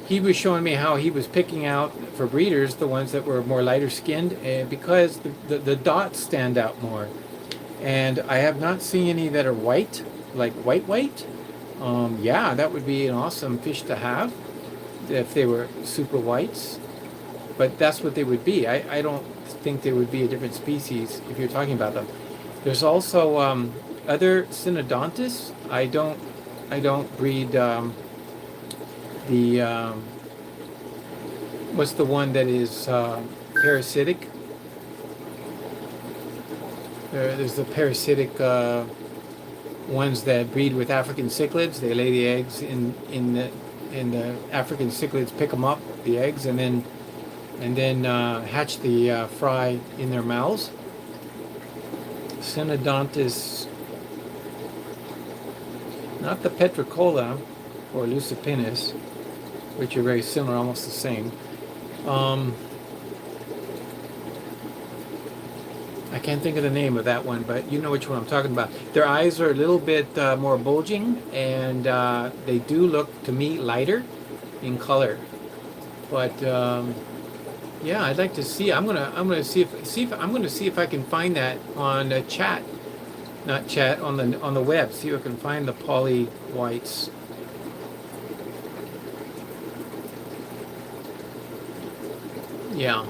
he was showing me how he was picking out for breeders the ones that were more lighter skinned because the dots stand out more. And I have not seen any that are white, like white. Yeah, that would be an awesome fish to have if they were super whites. But that's what they would be. I don't think they would be a different species if you're talking about them. There's also other Synodontists. I don't breed what's the one that is parasitic? There's the parasitic ones that breed with African cichlids. They lay the eggs in the African cichlids pick them up, the eggs, and then hatch the fry in their mouths. Synodontis, not the Petricola or Lucipinus, which are very similar, almost the same. I can't think of the name of that one, but you know which one I'm talking about. Their eyes are a little bit more bulging, and they do look to me lighter in color. But yeah, I'd like to see. I'm gonna see if I can find that on chat, not chat on the web. See if I can find the poly whites. Yeah.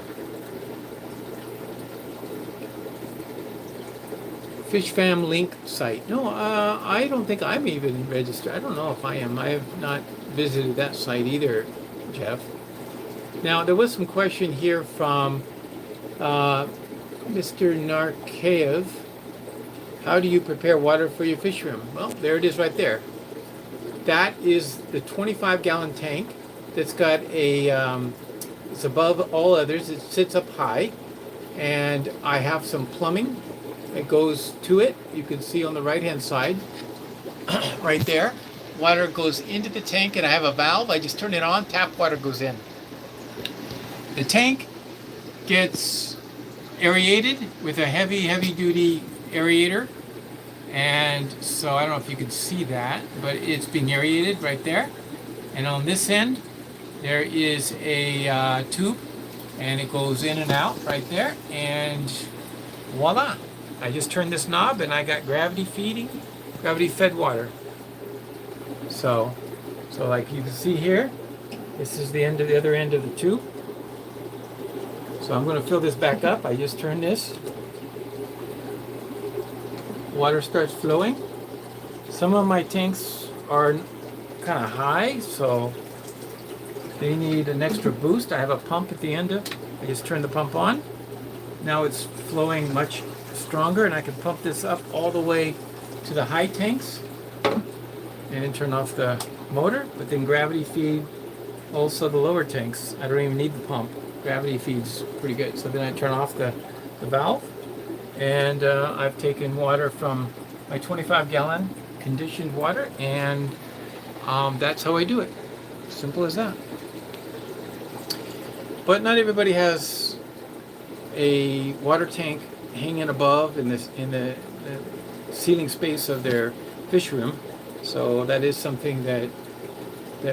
Fish Fam link site. No, I don't think I'm even registered. I don't know if I am. I have not visited that site either, Jeff. Now, there was some question here from Mr. Narkaev. How do you prepare water for your fish room? Well, there it is right there. That is the 25-gallon tank that's got a, it's above all others. It sits up high, and I have some plumbing that goes to it. You can see on the right-hand side, right there. Water goes into the tank, and I have a valve. I just turn it on, tap water goes in. The tank gets aerated with a heavy duty aerator, and so I don't know if you can see that, but it's being aerated right there. And on this end there is a tube, and it goes in and out right there, and voila, I just turned this knob and I got gravity fed water. So like you can see here, this is the other end of the tube. So I'm going to fill this back up. I just turn this. Water starts flowing. Some of my tanks are kind of high, so they need an extra boost. I have a pump at the end of it. I just turn the pump on. Now it's flowing much stronger, and I can pump this up all the way to the high tanks and then turn off the motor, but then gravity feed also the lower tanks. I don't even need the pump. Gravity feeds pretty good. So then I turn off the valve, and I've taken water from my 25-gallon conditioned water, and that's how I do it. Simple as that. But not everybody has a water tank hanging above in the ceiling space of their fish room, so that is something that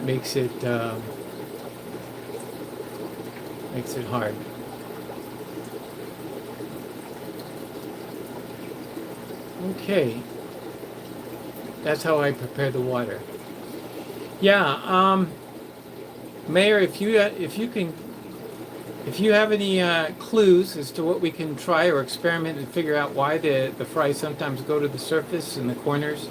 makes it hard. Okay, that's how I prepare the water. Yeah, Mayor, if you have any clues as to what we can try or experiment and figure out why the fry sometimes go to the surface in the corners,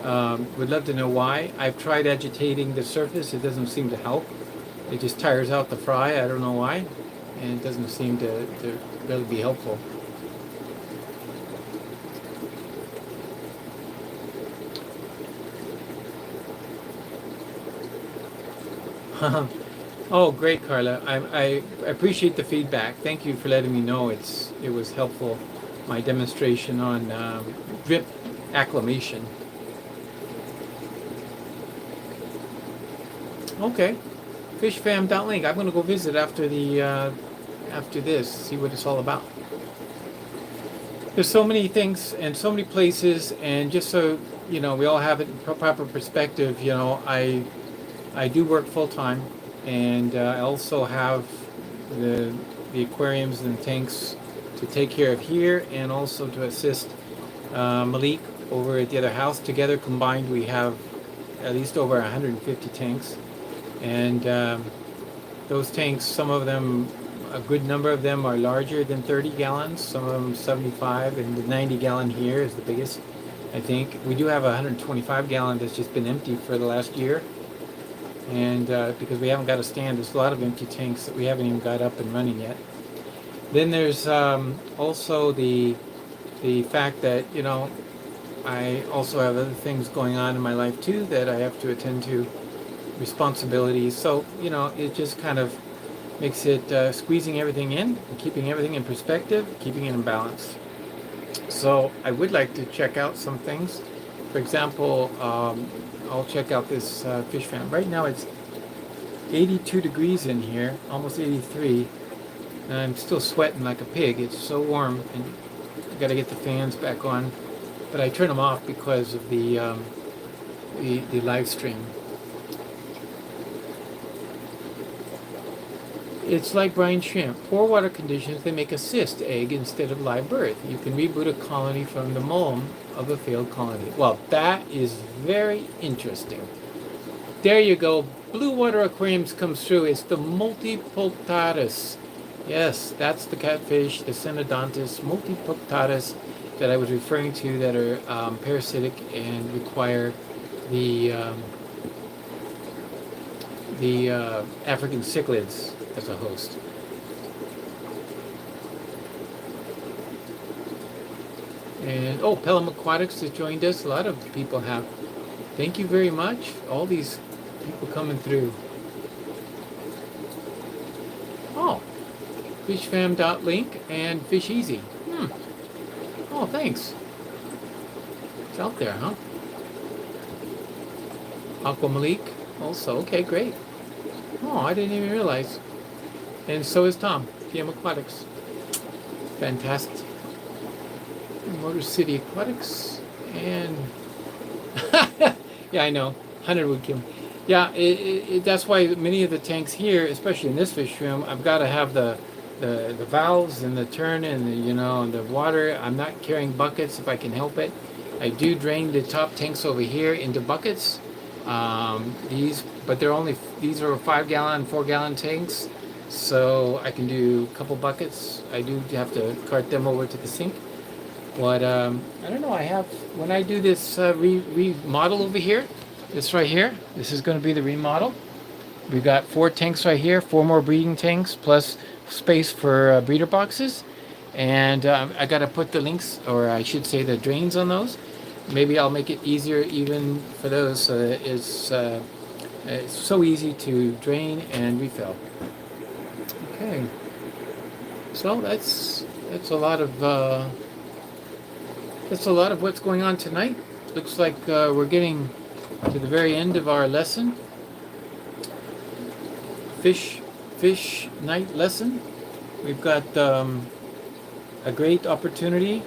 would love to know why. I've tried agitating the surface. It doesn't seem to help. It just tires out the fry. I don't know why, and it doesn't seem to really be helpful. Oh, great, Carla. I appreciate the feedback. Thank you for letting me know. It was helpful. My demonstration on drip acclimation. Okay, fishfam.link. I'm going to go visit after this, see what it's all about. There's so many things and so many places, and just so you know, we all have it in proper perspective. You know, I do work full time, and I also have the aquariums and tanks to take care of here, and also to assist Malik over at the other house. Together combined, we have at least over 150 tanks. And those tanks, some of them, a good number of them are larger than 30 gallons, some of them 75, and the 90-gallon here is the biggest, I think. We do have a 125-gallon that's just been empty for the last year, and because we haven't got a stand, there's a lot of empty tanks that we haven't even got up and running yet. Then there's also the fact that, you know, I also have other things going on in my life too that I have to attend to, responsibilities. So, you know, it just kind of makes it squeezing everything in, and keeping everything in perspective, keeping it in balance. So I would like to check out some things. For example, I'll check out this fish fam. Right now it's 82 degrees in here, almost 83, and I'm still sweating like a pig. It's so warm got to get the fans back on, but I turn them off because of the live stream. It's like brine shrimp. Poor water conditions, they make a cyst egg instead of live birth. You can reboot a colony from the mold of a failed colony. Well, that is very interesting. There you go. Blue water aquariums comes through. It's the multipunctatus. Yes, that's the catfish, the Synodontis multipunctatus that I was referring to, that are parasitic and require the African cichlids as a host. And oh, Pelham Aquatics has joined us. A lot of people have. Thank you very much. All these people coming through. Oh, fishfam.link and FishEZ. Oh, thanks. It's out there, huh? Aqua Malik also. Okay, great. Oh, I didn't even realize. And so is Tom, PM Aquatics. Fantastic. Motor City Aquatics. And yeah, I know. 100 would kill me. Yeah, that's why many of the tanks here, especially in this fish room, I've got to have the valves and the turn and the water. I'm not carrying buckets if I can help it. I do drain the top tanks over here into buckets. But these are 5 gallon, 4 gallon tanks, so I can do a couple buckets. I do have to cart them over to the sink. But I don't know. When I do this remodel over here, this right here, this is going to be the remodel. We've got 4 tanks right here, 4 more breeding tanks plus space for breeder boxes, and I got to put the links, or I should say the drains on those. Maybe I'll make it easier even for those. It's so easy to drain and refill. Okay, so that's a lot of what's going on tonight. Looks like we're getting to the very end of our lesson. Fish night lesson. We've got a great opportunity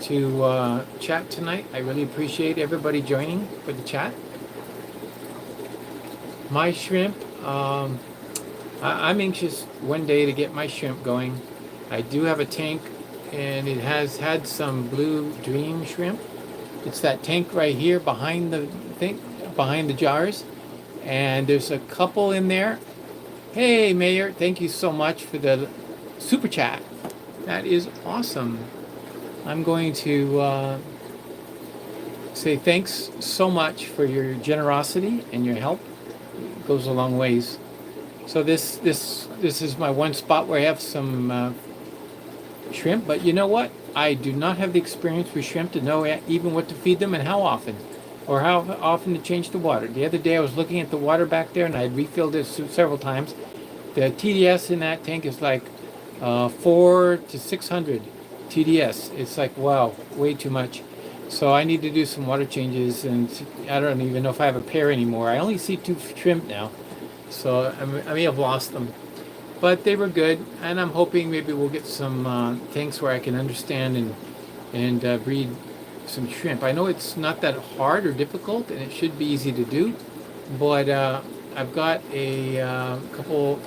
to chat tonight. I really appreciate everybody joining for the chat. My shrimp, I'm anxious one day to get my shrimp going. I do have a tank, and it has had some blue dream shrimp. It's that tank right here behind the jars, and there's a couple in there. Hey Mayor, thank you so much for the super chat. That is awesome. I'm going to say thanks so much for your generosity and your help. It goes a long ways. So this is my one spot where I have some shrimp, but you know what? I do not have the experience with shrimp to know even what to feed them and how often, or how often to change the water. The other day I was looking at the water back there, and I had refilled it several times. The TDS in that tank is like 400 to 600 TDS. It's like, wow, way too much. So I need to do some water changes, and I don't even know if I have a pair anymore. I only see 2 shrimp now, so I may have lost them. But they were good, and I'm hoping maybe we'll get some tanks where I can understand and breed some shrimp. I know it's not that hard or difficult, and it should be easy to do, but I've got a couple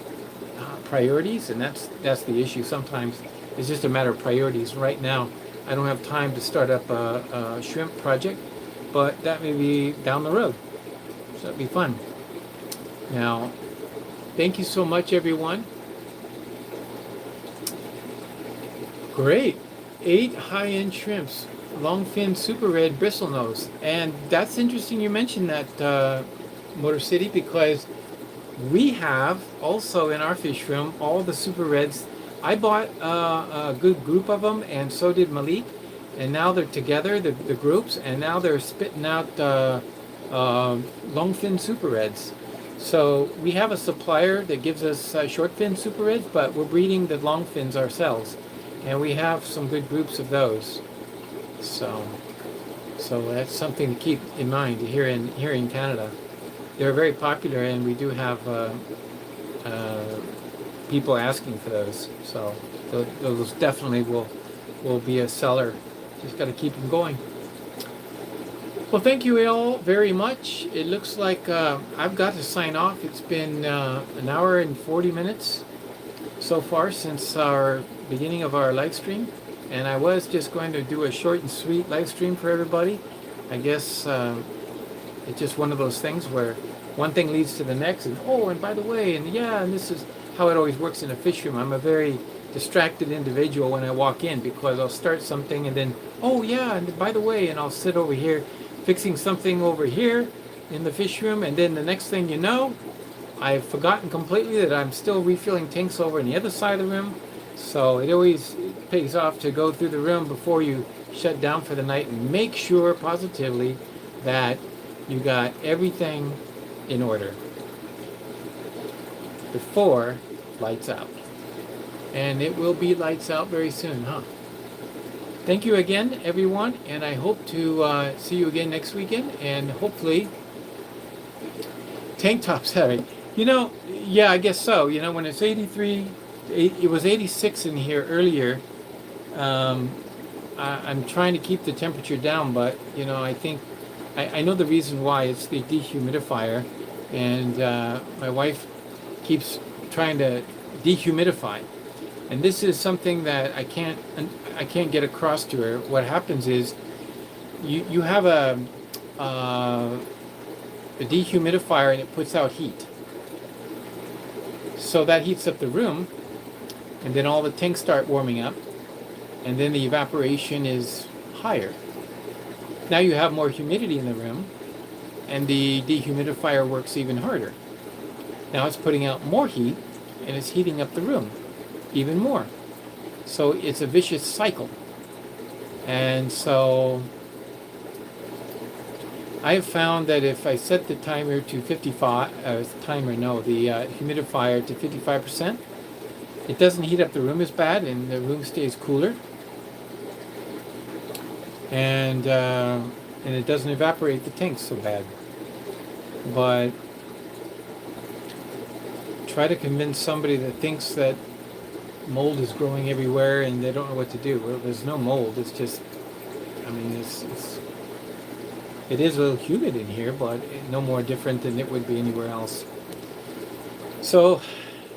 priorities, and that's the issue. Sometimes it's just a matter of priorities. Right now, I don't have time to start up a shrimp project, but that may be down the road, so that'd be fun. Now, thank you so much, everyone. Great. 8 high-end shrimps, longfin super red bristlenose. And that's interesting you mentioned that, Motor City, because we have also in our fish room all the super reds. I bought a good group of them, and so did Malik. And now they're together, the groups, and now they're spitting out longfin super reds. So we have a supplier that gives us short fin super reds, but we're breeding the long fins ourselves. And we have some good groups of those. So that's something to keep in mind here in Canada. They're very popular, and we do have people asking for those. So those definitely will will be a seller. Just got to keep them going. Well, thank you all very much. It looks like I've got to sign off. It's been an hour and 40 minutes so far since our beginning of our live stream. And I was just going to do a short and sweet live stream for everybody. I guess it's just one of those things where one thing leads to the next. And oh, and by the way, and yeah, and this is how it always works in a fish room. I'm a very distracted individual when I walk in because I'll start something and then, oh yeah, and by the way, and I'll sit over here fixing something over here in the fish room, and then the next thing you know, I've forgotten completely that I'm still refilling tanks over on the other side of the room. So it always pays off to go through the room before you shut down for the night and make sure positively that you got everything in order before lights out. And it will be lights out very soon, huh? Thank you again, everyone, and I hope to see you again next weekend, and hopefully tank tops having, yeah, I guess so. When it's 83, it was 86 in here earlier. I'm trying to keep the temperature down, but I think I know the reason why. It's the dehumidifier, and my wife keeps trying to dehumidify, and this is something that I can't get across to her. What happens is you have a dehumidifier and it puts out heat. So that heats up the room, and then all the tanks start warming up, and then the evaporation is higher. Now you have more humidity in the room, and the dehumidifier works even harder. Now it's putting out more heat, and it's heating up the room even more. So it's a vicious cycle. And so I have found that if I set the timer to 55, the humidifier to 55%, it doesn't heat up the room as bad, and the room stays cooler. And it doesn't evaporate the tanks so bad. But try to convince somebody that thinks that mold is growing everywhere and they don't know what to do. Well, there's no mold. It's just, it is a little humid in here, but no more different than it would be anywhere else. So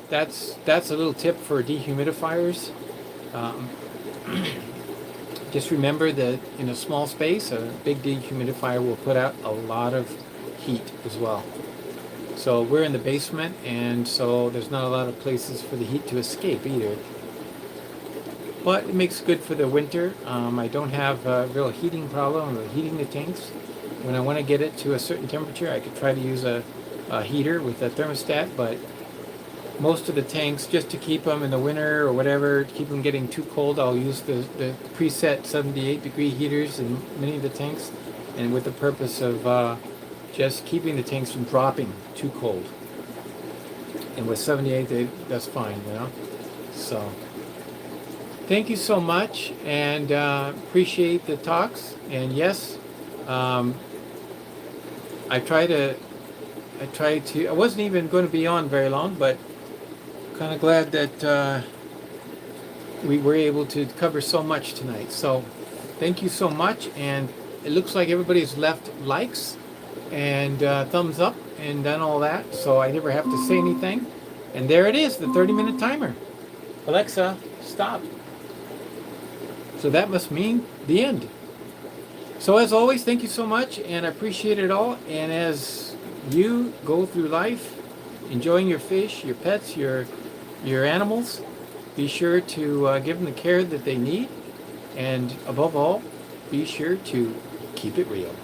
that's a little tip for dehumidifiers. Just remember that in a small space, a big dehumidifier will put out a lot of heat as well. So we're in the basement, and so there's not a lot of places for the heat to escape either. But it makes good for the winter. I don't have a real heating problem with heating the tanks. When I want to get it to a certain temperature, I could try to use a heater with a thermostat, but most of the tanks, just to keep them in the winter or whatever, to keep them getting too cold, I'll use the preset 78-degree heaters in many of the tanks, and with the purpose of just keeping the tanks from dropping too cold. And with 78, that's fine, So, thank you so much, and appreciate the talks. And yes, I wasn't even going to be on very long, but kind of glad that we were able to cover so much tonight. So thank you so much, and it looks like everybody's left likes and thumbs up and done all that, so I never have to say anything. And there it is, the 30-minute timer. Alexa, stop. So that must mean the end. So as always, thank you so much, and I appreciate it all. And as you go through life enjoying your fish, your pets, your animals, be sure to give them the care that they need, and above all, be sure to keep it real.